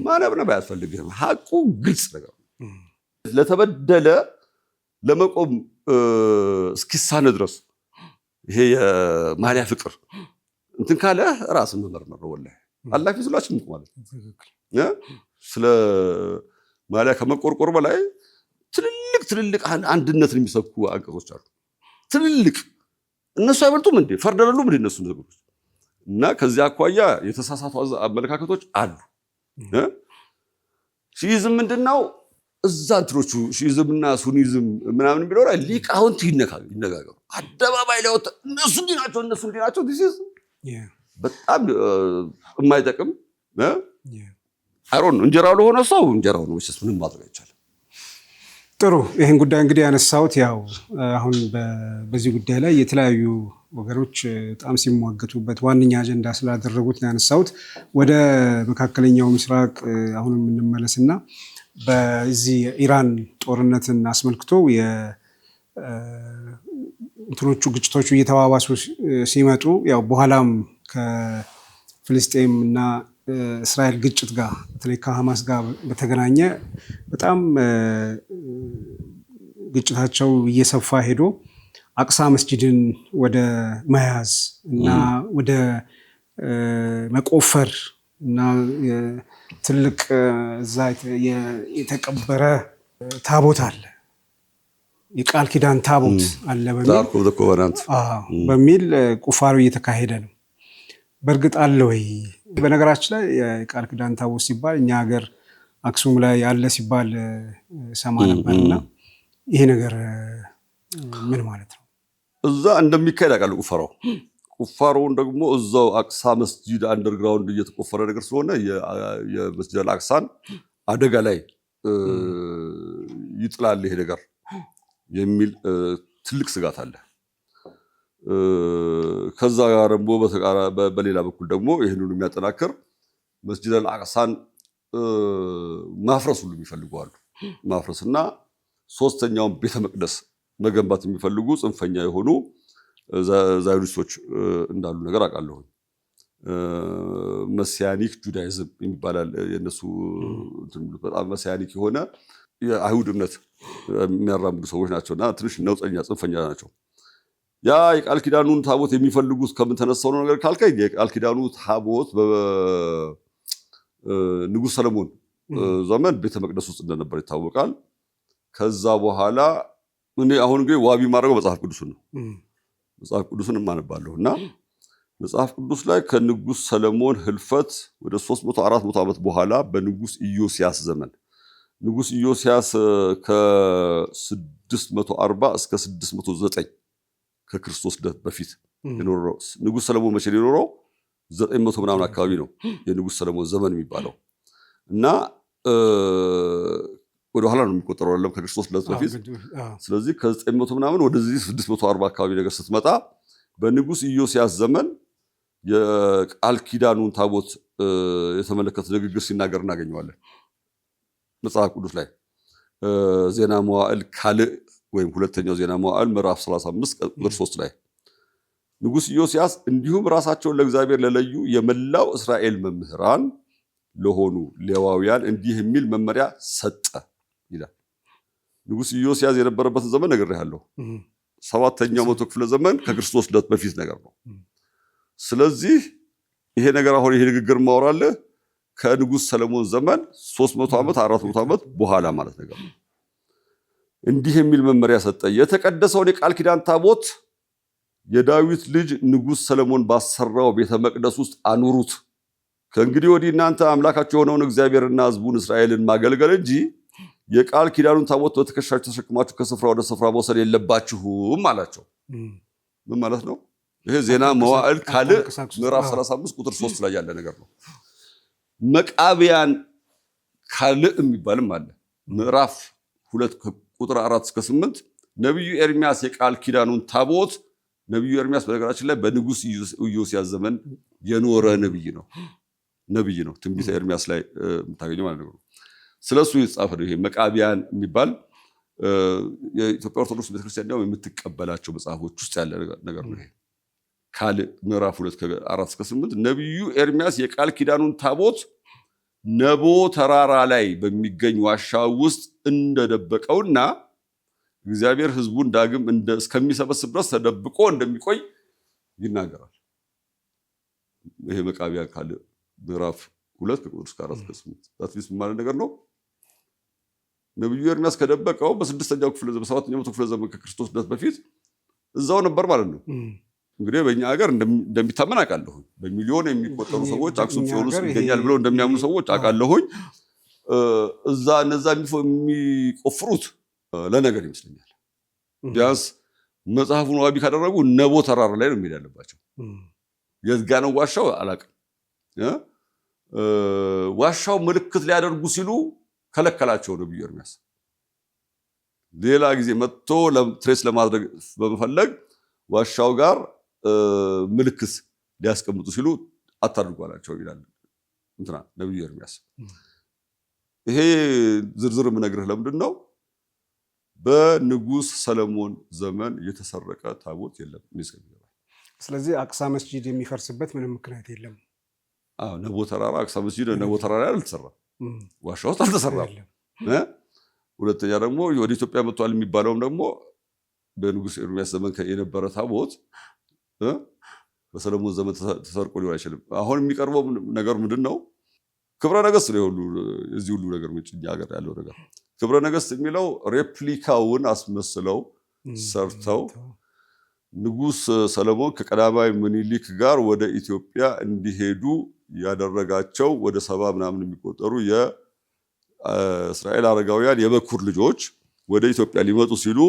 ማነብነብ አያስፈልግም። ሐቁ ግልጽ ነገር ለተበደለ ለመቆም እስኪሳነ ድረስ ይሄ የማሊያ ፍቅር እንትን ካለ ራስን መመርመር ነው። ወላሂ አላህ ፊት ሁላችንም ማለት ስለ ማሊያ ከመቆርቆር በላይ ትልልቅ አንድነትን የሚሰብኩ አንቀጾች አሉ። ትልልቅ እነሱ አይበልጡም እንዴ? ፈርደለሉም እንዴ እነሱ ነገሮች? እና ከዚያ አኳያ የተሳሳቱ አመለካከቶች አሉ። ሺኢዝም ምንድነው? እዛ እንትኖቹ ሺኢዝምና ሱኒዝም ምናምን ቢኖር ሊቃውንት ይነጋገሩ አደባባይ ላይ ወጣ እነሱ እንዲህ ናቸው በጣም የማይጠቅም አይሮን እንጀራው ለሆነ ሰው እንጀራው ነው። እሺ ምንም ማድረግ አይቻልም። ጥሩ። ይህን ጉዳይ እንግዲህ ያነሳሁት ያው አሁን በዚህ ጉዳይ ላይ የተለያዩ ወገኖች በጣም ሲሟገቱበት ዋነኛ አጀንዳ ስላደረጉት ነው ያነሳሁት። ወደ መካከለኛው ምስራቅ አሁን የምንመለስና በዚህ የኢራን ጦርነትን አስመልክቶ እንትኖቹ ግጭቶቹ እየተባባሱ ሲመጡ ያው በኋላም ከፍልስጤም እና እስራኤል ግጭት ጋር በተለይ ከሐማስ ጋር በተገናኘ በጣም ግጭታቸው እየሰፋ ሄዶ አቅሳ መስጂድን ወደ መያዝ እና ወደ መቆፈር እና ትልቅ እዛ የተቀበረ ታቦት አለ፣ የቃል ኪዳን ታቦት አለ በሚል ቁፋሮ እየተካሄደ ነው። በእርግጥ አለ ወይ? በነገራችን ላይ የቃል ኪዳን ታቦት ሲባል እኛ ሀገር አክሱም ላይ ያለ ሲባል ሰማ ነበርና ይሄ ነገር ምን ማለት ነው? እዛ እንደሚካሄድ አውቃለሁ። ቁፋሮውን ደግሞ እዛው አቅሳ መስጂድ አንደርግራውንድ እየተቆፈረ ነገር ስለሆነ የመስጂድ አልአቅሳን አደጋ ላይ ይጥላል ይሄ ነገር የሚል ትልቅ ስጋት አለ። ከዛ ጋር ደግሞ በሌላ በኩል ደግሞ ይህንኑ የሚያጠናክር መስጂድ አልአቅሳን ማፍረስ ሁሉ የሚፈልጉ አሉ። ማፍረስና ሶስተኛውን ቤተ መቅደስ መገንባት የሚፈልጉ ጽንፈኛ የሆኑ ዛዮኒስቶች እንዳሉ ነገር አውቃለሁ። መሲያኒክ ጁዳይዝም የሚባላል የነሱ በጣም መሲያኒክ የሆነ የአይሁድ እምነት የሚያራምዱ ሰዎች ናቸውና ትንሽ ነውጠኛ ጽንፈኛ ናቸው። ያ የቃል ኪዳኑን ታቦት የሚፈልጉት ከምን ተነሳው ነው ነገር ካልከኝ የቃል ኪዳኑ ታቦት በንጉሥ ሰለሞን ዘመን ቤተ መቅደስ ውስጥ እንደነበር ይታወቃል። ከዛ በኋላ እኔ አሁን እንግዲህ ዋቢ ማድረገው መጽሐፍ ቅዱስን ነው። መጽሐፍ ቅዱስን እማነባለሁ እና መጽሐፍ ቅዱስ ላይ ከንጉሥ ሰለሞን ህልፈት ወደ 300-400 ዓመት በኋላ በንጉሥ ኢዮስያስ ዘመን ንጉሥ ኢዮስያስ ከ640 እስከ 609 ከክርስቶስ ልደት በፊት የኖረው ንጉሥ ሰለሞን መቼ የኖረው 900 ምናምን አካባቢ ነው የንጉሥ ሰለሞን ዘመን የሚባለው እና ወደ ኋላ ነው የሚቆጠረው አይደለም ከክርስቶስ ልደት በፊት። ስለዚህ ከ900 ምናምን ወደዚህ 640 አካባቢ ነገር ስትመጣ በንጉሥ ኢዮስያስ ዘመን የቃል ኪዳኑን ታቦት የተመለከተ ንግግር ሲናገር እናገኘዋለን መጽሐፍ ቅዱስ ላይ። ዜና መዋዕል ካልዕ ወይም ሁለተኛው ዜና መዋዕል ምዕራፍ 35 ቁጥር 3 ላይ ንጉሥ ኢዮስያስ እንዲሁም ራሳቸውን ለእግዚአብሔር ለለዩ የመላው እስራኤል መምህራን ለሆኑ ሌዋውያን እንዲህ የሚል መመሪያ ሰጠ ይላል። ንጉሥ ኢዮስያስ የነበረበትን ዘመን ነግሬሃለሁ። 7ኛው መቶ ክፍለ ዘመን ከክርስቶስ ልደት በፊት ነገር ነው። ስለዚህ ይሄ ነገር አሁን ይሄ ንግግር ማወራለህ ከንጉሥ ሰለሞን ዘመን 300 ዓመት 400 ዓመት በኋላ ማለት ነገር ነው። እንዲህ የሚል መመሪያ ሰጠ። የተቀደሰውን የቃል ኪዳን ታቦት የዳዊት ልጅ ንጉሥ ሰለሞን ባሰራው ቤተ መቅደስ ውስጥ አኑሩት። ከእንግዲህ ወዲህ እናንተ አምላካችሁ የሆነውን እግዚአብሔርና ሕዝቡን እስራኤልን ማገልገል እንጂ የቃል ኪዳኑን ታቦት በትከሻችሁ ተሸክማችሁ ከስፍራ ወደ ስፍራ መውሰድ የለባችሁም አላቸው። ምን ማለት ነው? ይሄ ዜና መዋዕል ካልዕ ምዕራፍ 35 ቁጥር 3 ላይ ያለ ነገር ነው። መቃብያን ካልዕ የሚባልም አለ። ምዕራፍ 2 ቁጥር 4 እስከ 8 ነብዩ ኤርሚያስ የቃል ኪዳኑን ታቦት ነብዩ ኤርሚያስ በነገራችን ላይ በንጉሥ ኢዮስያስ ዘመን የኖረ ነብይ ነው። ትንቢተ ኤርሚያስ ላይ የምታገኘው ማለት ነው። ስለሱ የተጻፈ ነው። ይሄ መቃብያን የሚባል የኢትዮጵያ ኦርቶዶክስ ቤተክርስቲያን ደግሞ የምትቀበላቸው መጽሐፎች ውስጥ ያለ ነገር ነው። ይሄ ካልዕ ምዕራፍ 2 ከ4 እስከ 8 ነብዩ ኤርሚያስ የቃል ኪዳኑን ታቦት ነቦ ተራራ ላይ በሚገኝ ዋሻ ውስጥ እንደደበቀውና እግዚአብሔር ሕዝቡን ዳግም እስከሚሰበስብ ድረስ ተደብቆ እንደሚቆይ ይናገራል። ይሄ መቃብያን ካለ ምዕራፍ 2 ከቁጥር 4 እስከ 8 አትሊስት ማለት ነገር ነው። ነብዩ ኤርምያስ ከደበቀው በ6ኛው ክፍለ ዘመን 7ኛው መቶ ክፍለ ዘመን ከክርስቶስ ልደት በፊት እዛው ነበር ማለት ነው። እንግዲህ በእኛ ሀገር እንደሚታመን አውቃለሁ። በሚሊዮን የሚቆጠሩ ሰዎች አክሱም ጽዮን ውስጥ ይገኛል ብለው እንደሚያምኑ ሰዎች አውቃለሁኝ። እዛ እነዛ የሚቆፍሩት ለነገር ይመስለኛል። ቢያንስ መጽሐፉን ዋቢ ካደረጉ ነቦ ተራራ ላይ ነው የሚሄድ ያለባቸው። የት ጋ ነው ዋሻው አላውቅም። ዋሻው ምልክት ሊያደርጉ ሲሉ ከለከላቸው ነብዩ ኤርምያስ። ሌላ ጊዜ መጥቶ ትሬስ ለማድረግ በመፈለግ ዋሻው ጋር ምልክት ሊያስቀምጡ ሲሉ አታድርጓላቸው ይላል እንትና ነብዩ ኤርምያስ። ይሄ ዝርዝር የምነግርህ ለምንድን ነው? በንጉስ ሰለሞን ዘመን የተሰረቀ ታቦት የለም። ስለዚህ አቅሳ መስጂድ የሚፈርስበት ምንም ምክንያት የለም። ነቦ ተራራ አቅሳ መስጂድ ነቦ ተራራ ላይ አልተሰራም፣ ዋሻ ውስጥ አልተሰራም። ሁለተኛ ደግሞ ወደ ኢትዮጵያ መጥቷል የሚባለውም ደግሞ በንጉስ ኤርምያስ ዘመን የነበረ ታቦት በሰለሞን ዘመን ተሰርቆ ሊሆን አይችልም። አሁን የሚቀርበው ነገር ምንድን ነው? ክብረ ነገስት ነው ሁሉ እዚህ ሁሉ ነገር ምንጭ ሀገር ያለው ነገር። ክብረ ነገስት የሚለው ሬፕሊካውን አስመስለው ሰርተው ንጉስ ሰለሞን ከቀዳማዊ ምኒልክ ጋር ወደ ኢትዮጵያ እንዲሄዱ ያደረጋቸው ወደ 70 ምናምን የሚቆጠሩ የእስራኤል አረጋውያን የበኩር ልጆች ወደ ኢትዮጵያ ሊመጡ ሲሉ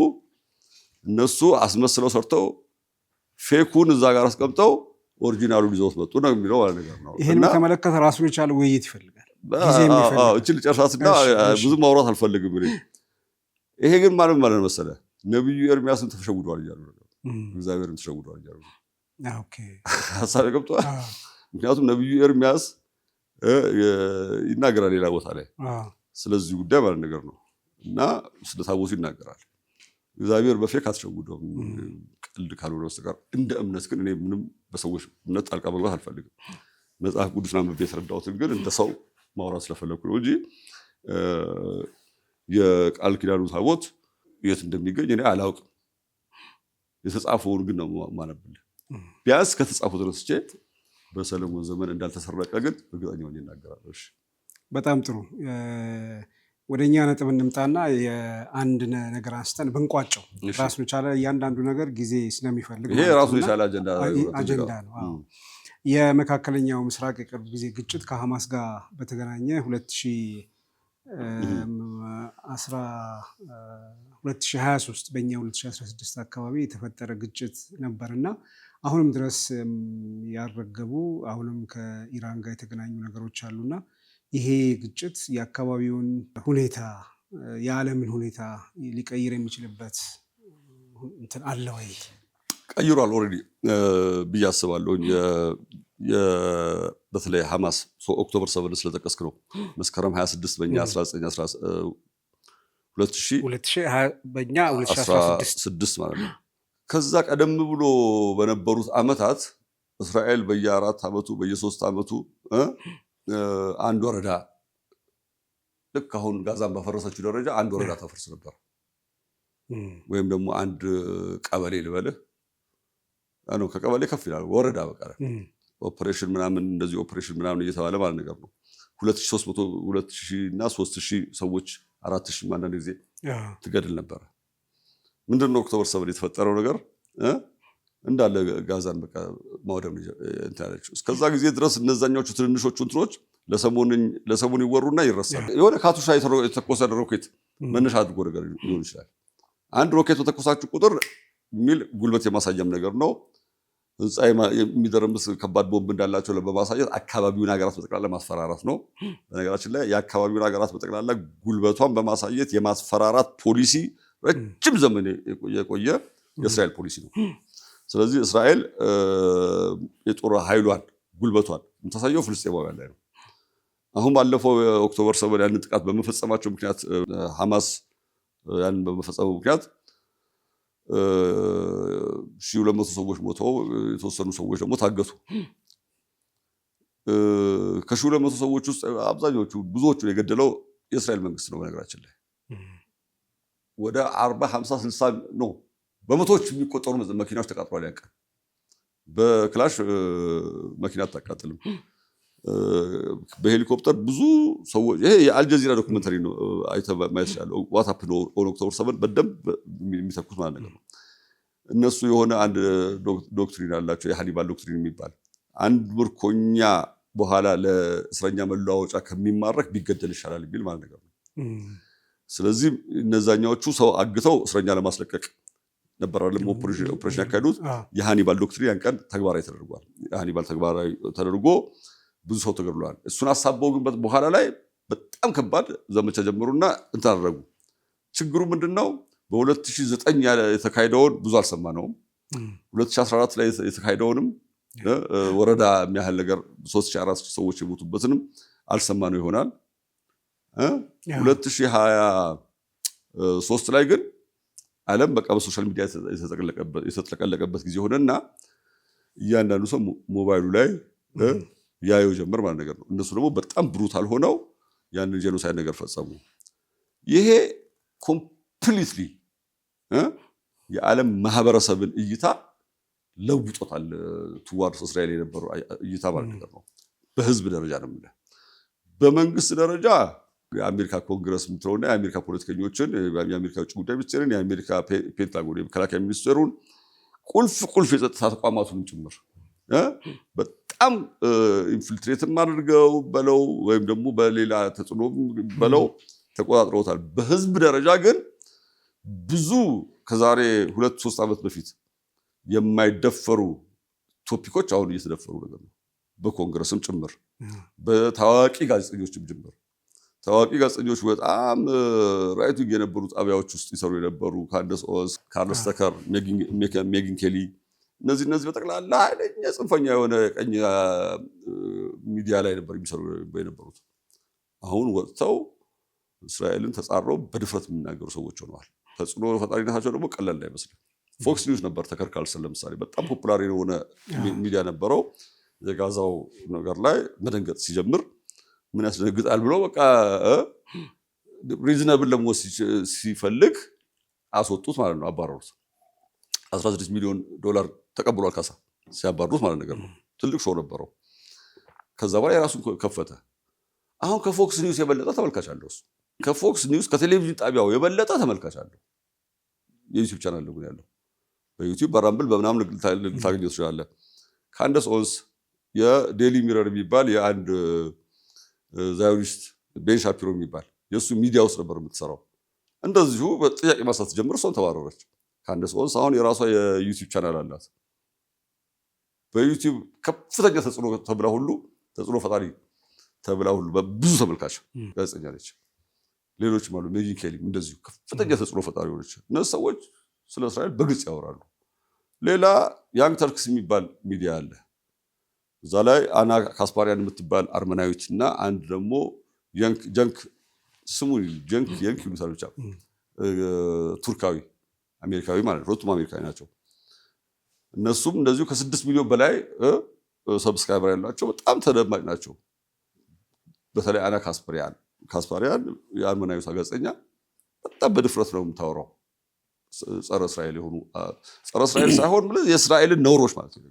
እነሱ አስመስለው ሰርተው ፌኩን እዛ ጋር አስቀምጠው ኦሪጂናሉን ይዘውት መጡ ነው የሚለው ነገር ነው። ይሄን በተመለከተ ራሱን የቻለ ውይይት ይፈልጋል። እችል ጨርሳትና ብዙ ማውራት አልፈልግም። ይሄ ግን ማለት መሰለህ ነብዩ ኤርምያስን ተሸውዷል እያሉ ነው፣ እግዚአብሔርን ተሸውዷል እያሉ ነው። ሀሳብ ገብቶሃል? ምክንያቱም ነብዩ ኤርምያስ ይናገራል ሌላ ቦታ ላይ ስለዚህ ጉዳይ ማለት ነገር ነው እና ስለ ታቦቱ ይናገራል። እግዚአብሔር በፌክ አትሸውደውም ቀልድ ካልሆነ በስተቀር። እንደ እምነት ግን እኔ ምንም በሰዎች እምነት ጣልቃ መግባት አልፈልግም። መጽሐፍ ቅዱስና አንብቤ የተረዳሁትን ግን እንደ ሰው ማውራት ስለፈለኩ ነው እንጂ የቃል ኪዳኑ ታቦት የት እንደሚገኝ እኔ አላውቅም። የተጻፈውን ግን ነው ማነብልህ። ቢያንስ ከተጻፈው ተነስቼ በሰለሞን ዘመን እንዳልተሰረቀ ግን እርግጠኛ ሆኜ እናገራለሁ። እሺ፣ በጣም ጥሩ። ወደኛ ነጥብ እንምጣና የአንድ ነገር አንስተን ብንቋጨው ራሱን የቻለ እያንዳንዱ ነገር ጊዜ ስለሚፈልግ ይሄ ራሱን የቻለ አጀንዳ ነው። የመካከለኛው ምስራቅ የቅርብ ጊዜ ግጭት ከሐማስ ጋር በተገናኘ 2023 በእኛ 2016 አካባቢ የተፈጠረ ግጭት ነበርና አሁንም ድረስ ያልረገቡ አሁንም ከኢራን ጋር የተገናኙ ነገሮች አሉና ይሄ ግጭት የአካባቢውን ሁኔታ የዓለምን ሁኔታ ሊቀይር የሚችልበት እንትን አለ ወይ? ቀይሯል ኦልሬዲ ብዬ አስባለሁ። በተለይ ሐማስ ኦክቶበር 7 ስለጠቀስክ ነው። መስከረም 26 በእኛ 2016 ማለት ነው። ከዛ ቀደም ብሎ በነበሩት ዓመታት እስራኤል በየ4 ዓመቱ በየ3 ዓመቱ አንድ ወረዳ ልክ አሁን ጋዛን በፈረሰችው ደረጃ አንድ ወረዳ ተፈርስ ነበር። ወይም ደግሞ አንድ ቀበሌ ልበልህ ነው፣ ከቀበሌ ከፍ ይላል ወረዳ በቃ ኦፕሬሽን ምናምን እንደዚህ ኦፕሬሽን ምናምን እየተባለ ማለት ነገር ነው። 2300 2000 እና 3000 ሰዎች 4000 አንዳንድ ጊዜ ትገድል ነበር። ምንድነው ኦክቶበር 7 የተፈጠረው ነገር? እንዳለ ጋዛን በቃ ማውደም እንታለች። እስከዛ ጊዜ ድረስ እነዛኞቹ ትንንሾቹ እንትኖች ለሰሞን ይወሩና ይረሳሉ። የሆነ ካቱሻ የተተኮሰ ሮኬት መነሻ አድርጎ ነገር ሊሆን ይችላል። አንድ ሮኬት በተኮሳችሁ ቁጥር የሚል ጉልበት የማሳየም ነገር ነው። ህንፃ የሚደረምስ ከባድ ቦምብ እንዳላቸው በማሳየት አካባቢውን ሀገራት በጠቅላላ ማስፈራራት ነው። በነገራችን ላይ የአካባቢውን ሀገራት በጠቅላላ ጉልበቷን በማሳየት የማስፈራራት ፖሊሲ ረጅም ዘመን የቆየ የእስራኤል ፖሊሲ ነው። ስለዚህ እስራኤል የጦር ኃይሏን ጉልበቷን የምታሳየው ፍልስጤማውያን ላይ ነው። አሁን ባለፈው ኦክቶበር 7 ያንን ጥቃት በመፈጸማቸው ምክንያት ሐማስ ያንን በመፈጸሙ ምክንያት 1200 ሰዎች ሞተው የተወሰኑ ሰዎች ደግሞ ታገቱ። ከ1200 ሰዎች ውስጥ አብዛኞቹ ብዙዎቹን የገደለው የእስራኤል መንግስት ነው። በነገራችን ላይ ወደ 40 50 60 ነው በመቶዎች የሚቆጠሩ መኪናዎች ተቃጥሏል። ያቀ በክላሽ መኪና አታቃጥልም። በሄሊኮፕተር ብዙ ሰዎች ይሄ የአልጀዚራ ዶክመንተሪ ነው አይተህ ማየት ይችላል። ዋት ሃፕንድ ኦን ኦክቶበር 7 በደንብ የሚተኩት ማለት ነው። እነሱ የሆነ አንድ ዶክትሪን አላቸው የሃኒባል ዶክትሪን የሚባል አንድ ምርኮኛ በኋላ ለእስረኛ መለዋወጫ ከሚማረክ ቢገደል ይሻላል የሚል ማለት ነገር ነው። ስለዚህ እነዛኛዎቹ ሰው አግተው እስረኛ ለማስለቀቅ ነበር አይደለም ኦፕሬሽን ያካሄዱት። የሃኒባል ዶክትሪን ያን ቀን ተግባራዊ ተደርጓል። የሃኒባል ተግባራዊ ተደርጎ ብዙ ሰው ተገድሏል። እሱን አሳበው ግን በኋላ ላይ በጣም ከባድ ዘመቻ ጀመሩና እንትን አደረጉ። ችግሩ ምንድነው? በ2009 የተካሄደውን ብዙ አልሰማነውም። 2014 ላይ የተካሄደውንም ወረዳ የሚያህል ነገር 3400 ሰዎች የሞቱበትንም አልሰማነው ይሆናል። 2023 ላይ ግን ዓለም በቃ በሶሻል ሚዲያ የተጠቀለቀበት ጊዜ ሆነና እያንዳንዱ ሰው ሞባይሉ ላይ ያየው ጀመር ማለት ነገር ነው። እነሱ ደግሞ በጣም ብሩታል ሆነው ያንን ጄኖሳይድ ነገር ፈጸሙ። ይሄ ኮምፕሊትሊ የዓለም ማህበረሰብን እይታ ለውጦታል። ቱዋርድስ እስራኤል የነበረው እይታ ማለት ነገር ነው። በህዝብ ደረጃ ነው የምልህ። በመንግስት ደረጃ የአሜሪካ ኮንግረስ የምትለውና የአሜሪካ ፖለቲከኞችን የአሜሪካ ውጭ ጉዳይ ሚኒስቴርን የአሜሪካ ፔንታጎን የመከላከያ ሚኒስቴሩን ቁልፍ የጸጥታ ተቋማቱን ጭምር በጣም ኢንፊልትሬትም አድርገው በለው ወይም ደግሞ በሌላ ተጽዕኖ በለው ተቆጣጥረውታል። በህዝብ ደረጃ ግን ብዙ ከዛሬ 2-3 ዓመት በፊት የማይደፈሩ ቶፒኮች አሁን እየተደፈሩ ነገር ነው። በኮንግረስም ጭምር በታዋቂ ጋዜጠኞችም ጭምር ታዋቂ ጋዜጠኞች በጣም ራይቱንግ የነበሩ ጣቢያዎች ውስጥ ይሰሩ የነበሩ ካንደስ ኦዝ፣ ካርለስ ተከር፣ ሜጊን ኬሊ እነዚህ በጠቅላላ ኃይለኛ ጽንፈኛ የሆነ ቀኝ ሚዲያ ላይ ነበር የሚሰሩ የነበሩት። አሁን ወጥተው እስራኤልን ተጻረው በድፍረት የሚናገሩ ሰዎች ሆነዋል። ተጽዕኖ ፈጣሪነታቸው ደግሞ ቀላል አይመስልም። ፎክስ ኒውስ ነበር ተከር ካርልሰን ለምሳሌ በጣም ፖፑላር የሆነ ሚዲያ ነበረው። የጋዛው ነገር ላይ መደንገጥ ሲጀምር ምን ያስደነግጣል ብሎ በቃ ሪዝነብል ለመወስ ሲፈልግ አስወጡት ማለት ነው። አባረሩት። $16 ሚሊዮን ተቀብሏል ካሳ ሲያባሩት ማለት ነገር ነው። ትልቅ ሾው ነበረው። ከዛ በኋላ የራሱን ከፈተ። አሁን ከፎክስ ኒውስ የበለጠ ተመልካች አለው እሱ። ከፎክስ ኒውስ ከቴሌቪዥን ጣቢያው የበለጠ ተመልካች አለው። የዩቲዩብ ቻናል ነው ያለው። በዩቲዩብ በራምብል በምናምን ልታገኘው ትችላለህ። ካንደስ ኦዝ የዴሊ ሚረር የሚባል የአንድ ዛዮኒስት ቤን ሻፒሮ የሚባል የእሱ ሚዲያ ውስጥ ነበር የምትሰራው። እንደዚሁ ጥያቄ ማንሳት ጀምር፣ እሷን ተባረረች። ካንደስ ኦዝ አሁን የራሷ የዩቲዩብ ቻናል አላት። በዩቲዩብ ከፍተኛ ተጽዕኖ ፈጣሪ ተብላ ሁሉ በብዙ ተመልካች ጋዜጠኛ ነች። ሌሎችም አሉ። ሜጊን ኬሊ እንደዚሁ ከፍተኛ ተጽዕኖ ፈጣሪ ሆነች። እነዚህ ሰዎች ስለ እስራኤል በግልጽ ያወራሉ። ሌላ ያንግ ተርክስ የሚባል ሚዲያ አለ። እዛ ላይ አና ካስፓሪያን የምትባል አርመናዊት እና አንድ ደግሞ ጀንክ ይሉታል ብቻ ቱርካዊ አሜሪካዊ ማለት ነው። ሁለቱም አሜሪካዊ ናቸው። እነሱም እንደዚሁ ከ6 ሚሊዮን በላይ ሰብስክራይበር ያላቸው በጣም ተደማጭ ናቸው። በተለይ አና ካስፓሪያን የአርመናዊቷ ጋዜጠኛ በጣም በድፍረት ነው የምታወራው። ጸረ እስራኤል የሆኑ ጸረ እስራኤል ሳይሆን የእስራኤልን ነውሮች ማለት ነው።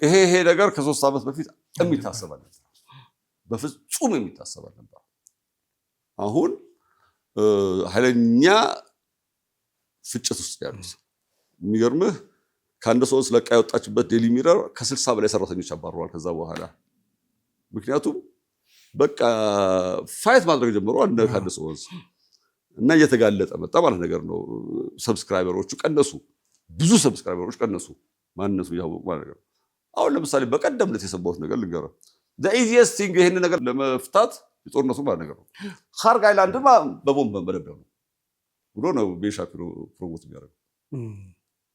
ይሄ ነገር ከ3 ዓመት በፊት የሚታሰብ አልነበረ፣ በፍጹም የሚታሰብ አልነበረ። አሁን ኃይለኛ ፍጭት ውስጥ ያሉት የሚገርምህ ከአንድ ሰው ለቃ የወጣችበት ዴሊ ሚረር ከ60 በላይ ሰራተኞች አባረዋል። ከዛ በኋላ ምክንያቱም በቃ ፋይት ማድረግ ጀምሮ ከአንድ ሰው እና እየተጋለጠ መጣ ማለት ነገር ነው። ሰብስክራይበሮቹ ቀነሱ፣ ብዙ ሰብስክራይበሮች ቀነሱ፣ ማንነቱ እያወቁ ማለት ነገር። አሁን ለምሳሌ በቀደም ዕለት የሰማሁት ነገር ልንገርህ። ኢዚየስት ቲንግ ይሄን ነገር ለመፍታት የጦርነቱ ማለት ነገር ነው ሃርግ አይላንድን በቦምብ መደብደብ ነው ብሎ ነው ቤን ሻፒሮ ፕሮሞት የሚያደርገው።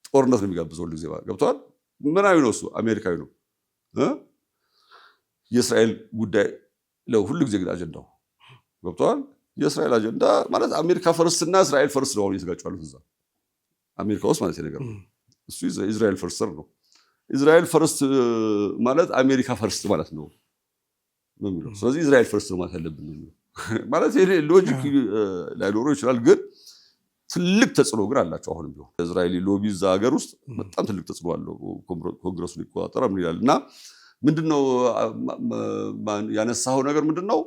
ጦርነት ነው የሚጋብዘው ጊዜ ገብተዋል። ምናዊ ነው እሱ አሜሪካዊ ነው። የእስራኤል ጉዳይ ለሁሉ ጊዜ ግን አጀንዳው ገብተዋል። የእስራኤል አጀንዳ ማለት አሜሪካ ፈርስትና እስራኤል ፈርስ ነው እየተጋጩ ያሉት እዛ አሜሪካ ውስጥ ማለት ነገር ነው። እሱ እስራኤል ፈርስተር ነው። እስራኤል ፈርስት ማለት አሜሪካ ፈርስት ማለት ነው የሚለው። ስለዚህ እስራኤል ፈርስት ነው ማለት ያለብን ነው ማለት ይሄ ሎጂክ ላይኖረው ይችላል፣ ግን ትልቅ ተጽዕኖ ግን አላቸው። አሁንም ቢሆን እስራኤሊ ሎቢ እዛ ሀገር ውስጥ በጣም ትልቅ ተጽዕኖ አለው። ኮንግረሱን ይቆጣጠራል ምን ይላል። እና ምንድነው ያነሳው ነገር ምንድነው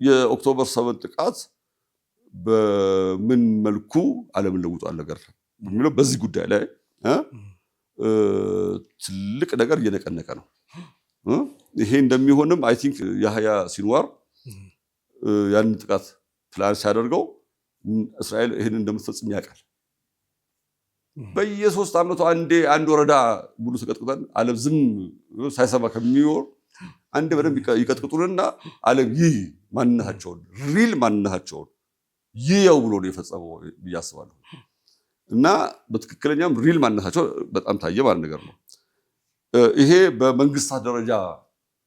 የኦክቶበር 7 ጥቃት በምን መልኩ ዓለምን ለውጧል ነገር የሚለው በዚህ ጉዳይ ላይ ትልቅ ነገር እየነቀነቀ ነው። ይሄ እንደሚሆንም አይ ቲንክ ያህያ ሲንዋር ያን ጥቃት ፕላን ሲያደርገው እስራኤል ይሄን እንደምትፈጽም ያውቃል። በየ3 ዓመቱ አንድ ወረዳ ሙሉ ተቀጥቅጠን ዓለም ዝም ሳይሰማ ከሚወር አንድ በደንብ ይቀጥቅጡንና ዓለም ይህ ማንነታቸውን ሪል ማንነታቸውን ይያው ብሎ ነው የፈጸመው ያስባለሁ። እና በትክክለኛም ሪል ማንነታቸው በጣም ታየ ማለት ነገር ነው። ይሄ በመንግስታት ደረጃ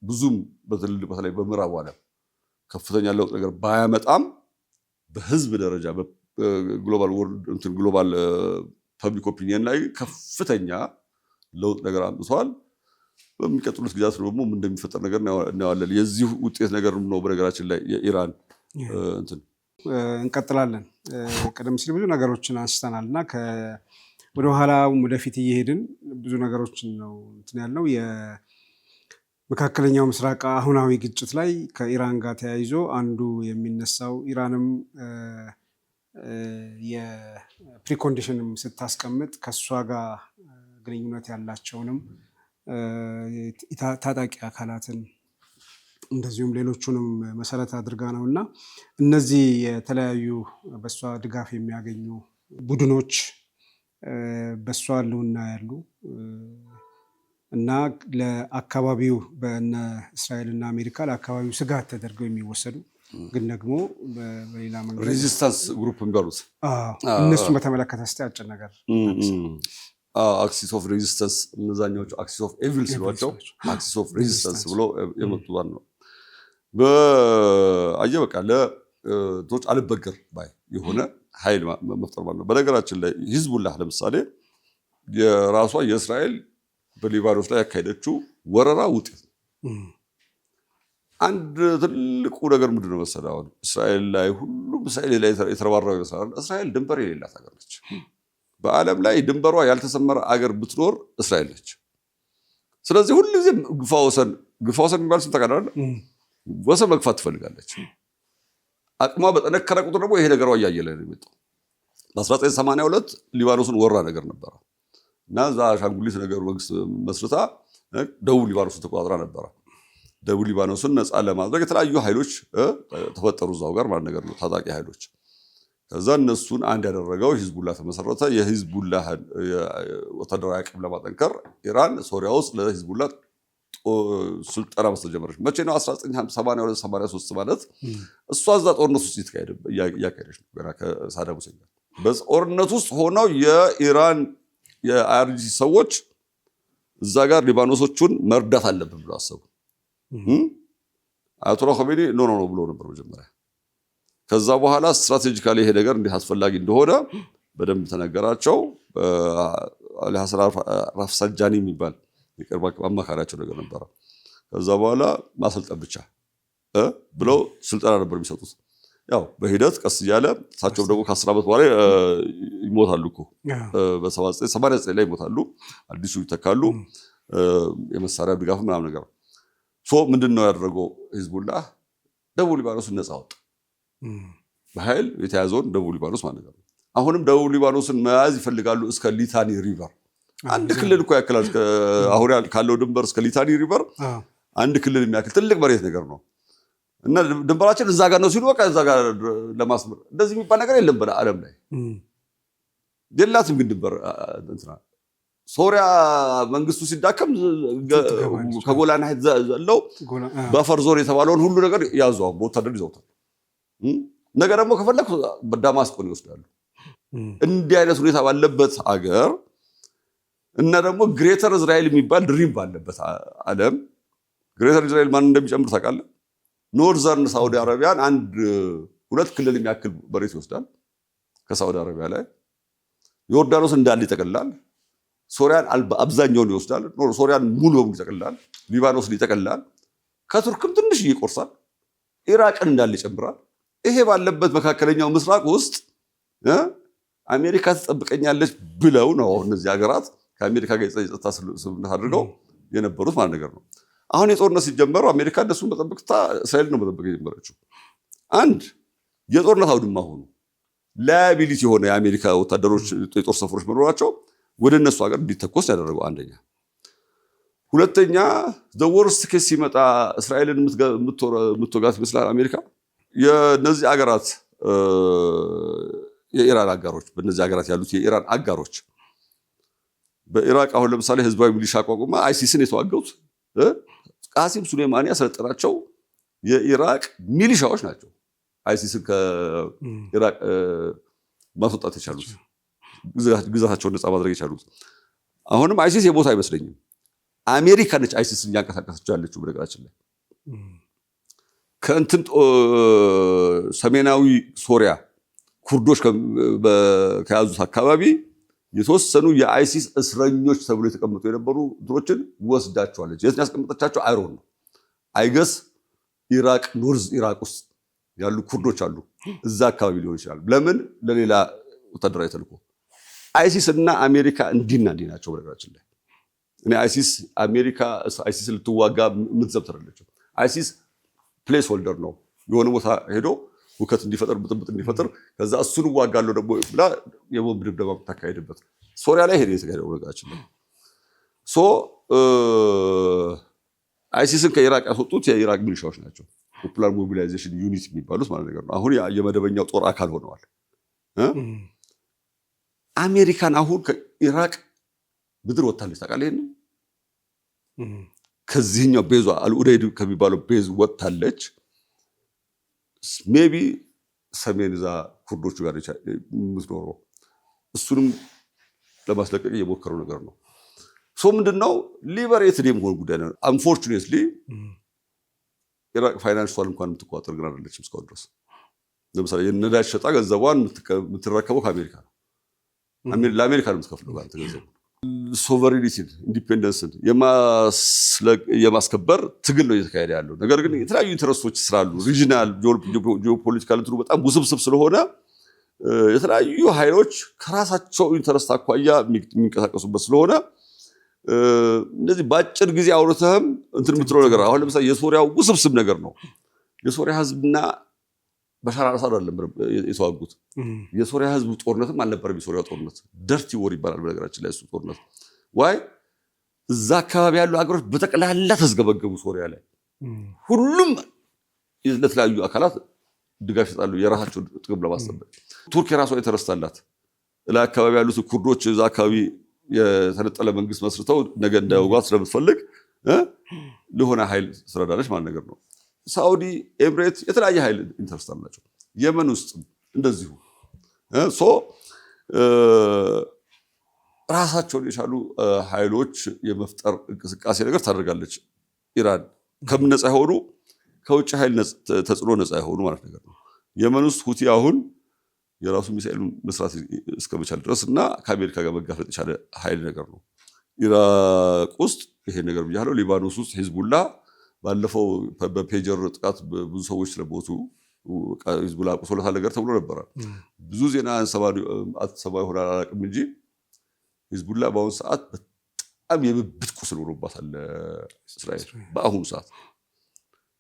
ብዙም በተለይ በምዕራቡ ዓለም ከፍተኛ ለውጥ ነገር ባያመጣም በህዝብ ደረጃ ግሎባል ፐብሊክ ኦፒኒየን ላይ ከፍተኛ ለውጥ ነገር አምጥቷል። በሚቀጥሉት ጊዜያት ደግሞ ምን እንደሚፈጠር ነገር እናያለን። የዚህ ውጤት ነገር ነው በነገራችን ላይ የኢራን እንቀጥላለን። ቀደም ሲል ብዙ ነገሮችን አንስተናል እና ወደ ኋላ ወደፊት እየሄድን ብዙ ነገሮችን ነው ያልነው። የመካከለኛው ምስራቅ አሁናዊ ግጭት ላይ ከኢራን ጋር ተያይዞ አንዱ የሚነሳው ኢራንም የፕሪኮንዲሽንም ስታስቀምጥ ከእሷ ጋር ግንኙነት ያላቸውንም ታጣቂ አካላትን እንደዚሁም ሌሎቹንም መሰረት አድርጋ ነው እና እነዚህ የተለያዩ በእሷ ድጋፍ የሚያገኙ ቡድኖች በእሷ ህልውና ያሉ እና ለአካባቢው በእነ እስራኤል እና አሜሪካ ለአካባቢው ስጋት ተደርገው የሚወሰዱ ግን ደግሞ በሌላ መንገድ ሬዚስታንስ ግሩፕ የሚባሉት እነሱን በተመለከተ እስቲ አጭር ነገር አክሲስ ኦፍ ሬዚስታንስ እነዛኛዎቹ አክሲስ ኦፍ ኤቪል ሲሏቸው አክሲስ ኦፍ ሬዚስታንስ ብሎ የመጡት ነው። በቃ ለቶች አልበገር ባይ የሆነ ኃይል መፍጠር ማለት ነው። በነገራችን ላይ ሂዝቡላህ ለምሳሌ የራሷ የእስራኤል በሊባኖስ ላይ ያካሄደችው ወረራ ውጤት ነው። አንድ ትልቁ ነገር ምንድን ነው መሰለህ? አሁን እስራኤል ላይ ሁሉም እስራኤል ላይ የተረባረበ ይመስላል። እስራኤል ድንበር የሌላት ሀገር ነች። በዓለም ላይ ድንበሯ ያልተሰመረ አገር ብትኖር እስራኤል ነች። ስለዚህ ሁልጊዜ ግፋ ወሰን የሚባል ስም ተቀዳለ ወሰን መግፋት ትፈልጋለች። አቅሟ በጠነከረ ቁጥር ደግሞ ይሄ ነገሯ እያየለ ነው የመጣው። በ1982 ሊባኖስን ወራ ነገር ነበረ እና እዛ አሻንጉሊት ነገር መንግስት መስርታ ደቡብ ሊባኖስን ተቆጣጥራ ነበረ። ደቡብ ሊባኖስን ነፃ ለማድረግ የተለያዩ ኃይሎች ተፈጠሩ እዛው ጋር ማለት ነገር ነው፣ ታጣቂ ኃይሎች። ከዛ እነሱን አንድ ያደረገው ሂዝቡላህ ተመሰረተ። የሂዝቡላህ ወታደራዊ አቅም ለማጠንከር ኢራን ሶሪያ ውስጥ ለሂዝቡላህ ስልጠና መስጠት ጀመረች። መቼ ነው? 1982-83 ማለት እሷ እዛ ጦርነት ውስጥ እያካሄደች ነው ገና ከሳዳም ሁሴን ጋር። በጦርነት ውስጥ ሆነው የኢራን የአይአርጂሲ ሰዎች እዛ ጋር ሊባኖሶቹን መርዳት አለብን ብሎ አሰቡ። አያቶላ khoሜኒ ኖ ብሎ ነበር መጀመሪያ። ከዛ በኋላ ስትራቴጂካሊ ይሄ ነገር እንዴት አስፈላጊ እንደሆነ በደንብ ተነገራቸው። አሊ ሐሰን ራፍሳንጃኒ የሚባል የቅርብ አማካሪያቸው ነገር ነበረ። ከዛ በኋላ ማሰልጠን ብቻ ብለው ስልጠና ነበር የሚሰጡት። ያው በሂደት ቀስ እያለ እሳቸው ደግሞ ከ10 ዓመት በኋላ ይሞታሉ እኮ በ89 ላይ ይሞታሉ። አዲሱ ይተካሉ። የመሳሪያ ድጋፍ ምናምን ነገር ምንድነው ያደረገው? ሂዝቡላህ ደቡብ ሊባኖስን ነፃ አወጣ። በኃይል የተያዘውን ደቡብ ሊባኖስ ማለት ነው። አሁንም ደቡብ ሊባኖስን መያዝ ይፈልጋሉ እስከ ሊታኒ ሪቨር። አንድ ክልል እኮ ያክላል። አሁን ካለው ድንበር እስከ ሊታኒ ሪቨር አንድ ክልል የሚያክል ትልቅ መሬት ነገር ነው። እና ድንበራችን እዛ ጋር ነው ሲሉ በቃ እዛ ጋር ለማስመር እንደዚህ የሚባል ነገር የለም በዓለም ላይ የላትም። ግን ድንበር እንትና ሶሪያ መንግስቱ ሲዳከም ከጎላን ሀይት ዘለው በፈር ዞን የተባለውን ሁሉ ነገር ያዙ። በወታደር ይዘውታል። ነገ ደግሞ ከፈለኩ በዳማስቆን ይወስዳሉ። እንዲህ አይነት ሁኔታ ባለበት አገር እና ደግሞ ግሬተር እስራኤል የሚባል ድሪም ባለበት ዓለም ግሬተር እስራኤል ማን እንደሚጨምር ታውቃለህ? ኖርዘርን ሳውዲ አረቢያን 1-2 ክልል የሚያክል መሬት ይወስዳል ከሳውዲ አረቢያ ላይ። ዮርዳኖስ እንዳለ ይጠቀልላል። ሶሪያን አብዛኛውን ይወስዳል። ሶሪያን ሙሉ በሙሉ ይጠቀልላል። ሊባኖስን ይጠቀልላል። ከቱርክም ትንሽ ይቆርሳል። ኢራቅን እንዳለ ይጨምራል። ይሄ ባለበት መካከለኛው ምስራቅ ውስጥ አሜሪካ ትጠብቀኛለች ብለው ነው እነዚህ ሀገራት ከአሜሪካ ጋር የጸጥታ ስምምነት አድርገው የነበሩት ማለት ነገር ነው። አሁን የጦርነት ሲጀመሩ አሜሪካ እነሱን መጠበቅታ እስራኤል ነው መጠበቅ የጀመረችው። አንድ የጦርነት አውድማ ሆኑ ላያቢሊቲ የሆነ የአሜሪካ ወታደሮች የጦር ሰፈሮች መኖራቸው ወደ እነሱ ሀገር እንዲተኮስ ያደረገው አንደኛ። ሁለተኛ ዘወርስ ኬስ ሲመጣ እስራኤልን የምትወጋት ይመስላል አሜሪካ። የነዚህ ሀገራት የኢራን አጋሮች በእነዚህ ሀገራት ያሉት የኢራን አጋሮች በኢራቅ አሁን ለምሳሌ ህዝባዊ ሚሊሻ አቋቁማ አይሲስን የተዋገውት ቃሲም ሱሌማኒ ያሰለጠናቸው የኢራቅ ሚሊሻዎች ናቸው። አይሲስን ከኢራቅ ማስወጣት የቻሉት ግዛታቸውን ነፃ ማድረግ የቻሉት። አሁንም አይሲስ የቦታ አይመስለኝም አሜሪካ ነች አይሲስን እያንቀሳቀሰችው ያለችው። በነገራችን ላይ ከእንትን ሰሜናዊ ሶሪያ ኩርዶች ከያዙት አካባቢ የተወሰኑ የአይሲስ እስረኞች ተብሎ የተቀመጡ የነበሩ ድሮችን ወስዳቸዋለች። የት ያስቀመጠቻቸው አይሮን ነው። አይገስ ኢራቅ ኖርዝ ኢራቅ ውስጥ ያሉ ኩርዶች አሉ። እዛ አካባቢ ሊሆን ይችላል። ለምን ለሌላ ወታደራዊ ተልዕኮ። አይሲስ እና አሜሪካ እንዲና እንዲ ናቸው። በነገራችን ላይ እኔ አይሲስ አሜሪካ አይሲስ ልትዋጋ የምትዘብት አይደለችም። አይሲስ ፕሌስ ሆልደር ነው። የሆነ ቦታ ሄዶ ውከት እንዲፈጠር ብጥብጥ እንዲፈጠር ከዛ እሱን ዋጋለው ደግሞ ብላ የቦምብ ድብደባ ተካሄደበት። ሶሪያ ላይ ሄደ የተካሄደው ነገራችን ላይ አይሲስን ከኢራቅ ያስወጡት የኢራቅ ሚሊሻዎች ናቸው። ፖፑላር ሞቢላይዜሽን ዩኒት የሚባሉት ማለት ነገር ነው። አሁን የመደበኛው ጦር አካል ሆነዋል። አሜሪካን አሁን ከኢራቅ ምድር ወጣለች። ታውቃለህ? ከዚህኛው ቤዟ አልኡደይድ ከሚባለው ቤዝ ወጣለች። ሜቢ ሰሜን እዛ ኩርዶቹ ጋር የምትኖረው እሱንም ለማስለቀቅ የሞከረው ነገር ነው። ምንድነው ሊበሬትድ የመሆን ጉዳይ ነው። አንፎርቹኔትሊ ኢራቅ ፋይናንሷን እንኳን የምትቆጣጠር ግን አይደለችም እስካሁን ድረስ። ለምሳሌ የነዳጅ ሸጣ ገንዘቧን የምትረከበው ከአሜሪካ ነው። ለአሜሪካ ነው የምትከፍለው ጋር ተገንዘቡ። ሶቨሬኒቲን ኢንዲፔንደንስን የማስከበር ትግል ነው እየተካሄደ ያለው። ነገር ግን የተለያዩ ኢንተረስቶች ስላሉ ሪጂናል ጂኦፖለቲካል እንትኑ በጣም ውስብስብ ስለሆነ የተለያዩ ኃይሎች ከራሳቸው ኢንተረስት አኳያ የሚንቀሳቀሱበት ስለሆነ እንደዚህ በአጭር ጊዜ አውርተህም እንትን የምትለው ነገር አሁን ለምሳሌ የሶሪያው ውስብስብ ነገር ነው። የሶሪያ ህዝብና በሻር አልአሳድ አይደለም የተዋጉት። የሶሪያ ህዝብ ጦርነትም አልነበረም። የሶሪያ ጦርነት ደርቲ ወር ይባላል በነገራችን ላይ እሱ ጦርነት ዋይ እዛ አካባቢ ያሉ ሀገሮች በጠቅላላ ተዝገበገቡ። ሶሪያ ላይ ሁሉም ለተለያዩ አካላት ድጋፍ ይሰጣሉ የራሳቸው ጥቅም ለማስጠበቅ። ቱርክ የራሷ የተረስታላት ለአካባቢ ያሉት ኩርዶች እዛ አካባቢ የተነጠለ መንግስት መስርተው ነገ እንዳይወጓት ስለምትፈልግ ለሆነ ኃይል ስለዳለች ማለት ነገር ነው። ሳውዲ ኤምሬት የተለያየ ኃይል ኢንተረስት አላቸው። የመን ውስጥ እንደዚሁ ራሳቸውን የቻሉ ኃይሎች የመፍጠር እንቅስቃሴ ነገር ታደርጋለች ኢራን። ከምን ነፃ የሆኑ ከውጭ ኃይል ተጽዕኖ ነፃ የሆኑ ማለት ነገር ነው። የመን ውስጥ ሁቲ አሁን የራሱ ሚሳኤል መስራት እስከመቻል ድረስ እና ከአሜሪካ ጋር መጋፈጥ የቻለ ኃይል ነገር ነው። ኢራቅ ውስጥ ይሄ ነገር ብያለሁ። ሊባኖስ ውስጥ ሂዝቡላ ባለፈው በፔጀር ጥቃት ብዙ ሰዎች ስለሞቱ ሂዝቡላ አቁሶለታል ነገር ተብሎ ነበረ። ብዙ ዜና አትሰማ ይሆናል አላውቅም እንጂ ሂዝቡላ በአሁኑ ሰዓት በጣም የብብት ቁስል ሆኖባታል እስራኤል። በአሁኑ ሰዓት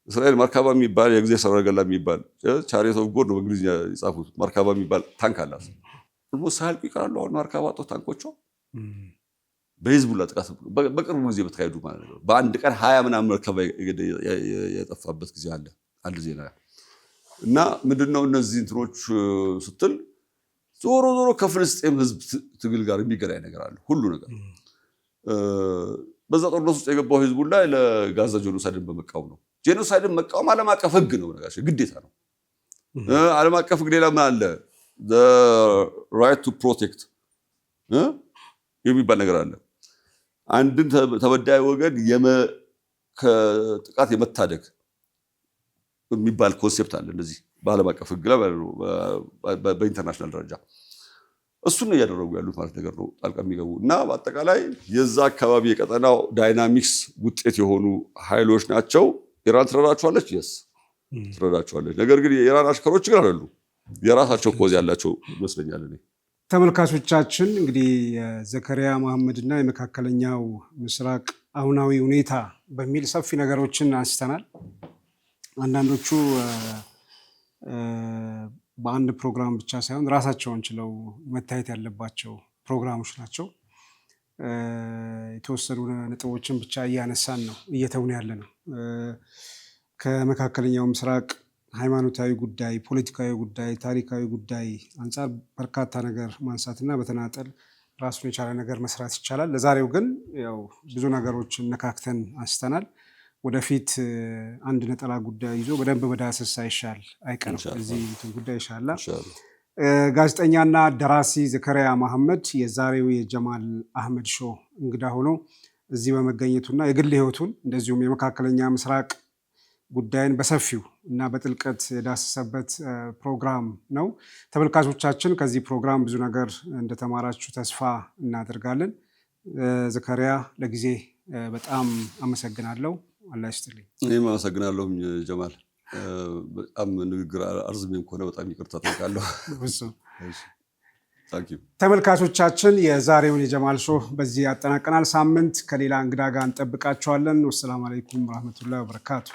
እስራኤል መርካባ የሚባል የጊዜ ሰረገላ የሚባል ቻሪት ኦፍ ጎድ ነው በእንግሊዝኛ የጻፉት። መርካባ የሚባል ታንክ አላት። ሳያልቁ ይቀራሉ። አሁን መርካባ ታንኮቿ በሂዝቡላ ጥቃት በቅርቡ ጊዜ በተካሄዱ ማለት ነው። በአንድ ቀን 20 ምናምን መርከባ የጠፋበት ጊዜ አለ። አንድ ዜና እና ምንድነው እነዚህ እንትኖች ስትል ዞሮ ዞሮ ከፍልስጤም ህዝብ ትግል ጋር የሚገናኝ ነገር አለ። ሁሉ ነገር በዛ ጦርነት ውስጥ የገባው ሂዝቡላ ለጋዛ ጄኖሳይድን በመቃወም ነው። ጄኖሳይድን መቃወም ዓለም አቀፍ ህግ ነው፣ ግዴታ ነው። ዓለም አቀፍ ህግ ሌላ ምን አለ? ራይት ቱ ፕሮቴክት የሚባል ነገር አለ። አንድን ተበዳይ ወገን ከጥቃት የመታደግ የሚባል ኮንሴፕት አለ። እንደዚህ በዓለም አቀፍ ህግ ላይ በኢንተርናሽናል ደረጃ እሱን ነው እያደረጉ ያሉት ማለት ነገር ነው። ጣልቃ የሚገቡ እና በአጠቃላይ የዛ አካባቢ የቀጠናው ዳይናሚክስ ውጤት የሆኑ ኃይሎች ናቸው። ኢራን ትረዳቸዋለች፣ የስ ትረዳቸዋለች። ነገር ግን የኢራን አሽከሮች ግን አይደሉ። የራሳቸው ኮዝ ያላቸው ይመስለኛል። እኔ ተመልካቾቻችን እንግዲህ የዘከሪያ መሐመድና የመካከለኛው ምስራቅ አሁናዊ ሁኔታ በሚል ሰፊ ነገሮችን አንስተናል። አንዳንዶቹ በአንድ ፕሮግራም ብቻ ሳይሆን ራሳቸውን ችለው መታየት ያለባቸው ፕሮግራሞች ናቸው። የተወሰኑ ነጥቦችን ብቻ እያነሳን ነው እየተውን ያለ ነው። ከመካከለኛው ምስራቅ ሃይማኖታዊ ጉዳይ፣ ፖለቲካዊ ጉዳይ፣ ታሪካዊ ጉዳይ አንጻር በርካታ ነገር ማንሳትና በተናጠል ራሱን የቻለ ነገር መስራት ይቻላል። ለዛሬው ግን ያው ብዙ ነገሮችን ነካክተን አንስተናል። ወደፊት አንድ ነጠላ ጉዳይ ይዞ በደንብ መዳሰስ አይሻል አይቀርም። እዚህ ጉዳይ ይሻላል። ጋዜጠኛና ደራሲ ዘከሪያ መሐመድ የዛሬው የጀማል አህመድ ሾው እንግዳ ሆኖ እዚህ በመገኘቱና የግል ሕይወቱን እንደዚሁም የመካከለኛ ምስራቅ ጉዳይን በሰፊው እና በጥልቀት የዳሰሰበት ፕሮግራም ነው። ተመልካቾቻችን ከዚህ ፕሮግራም ብዙ ነገር እንደተማራችሁ ተስፋ እናደርጋለን። ዘከሪያ ለጊዜ በጣም አመሰግናለሁ። አላህ ይስጥልኝ። እኔም አመሰግናለሁ ጀማል። በጣም ንግግር አርዝሜም ከሆነ በጣም ይቅርታ ጠይቃለሁ። ተመልካቾቻችን የዛሬውን የጀማል ሾው በዚህ ያጠናቀናል። ሳምንት ከሌላ እንግዳ ጋር እንጠብቃችኋለን። ወሰላሙ አለይኩም ወራህመቱላሂ ወበረካቱ።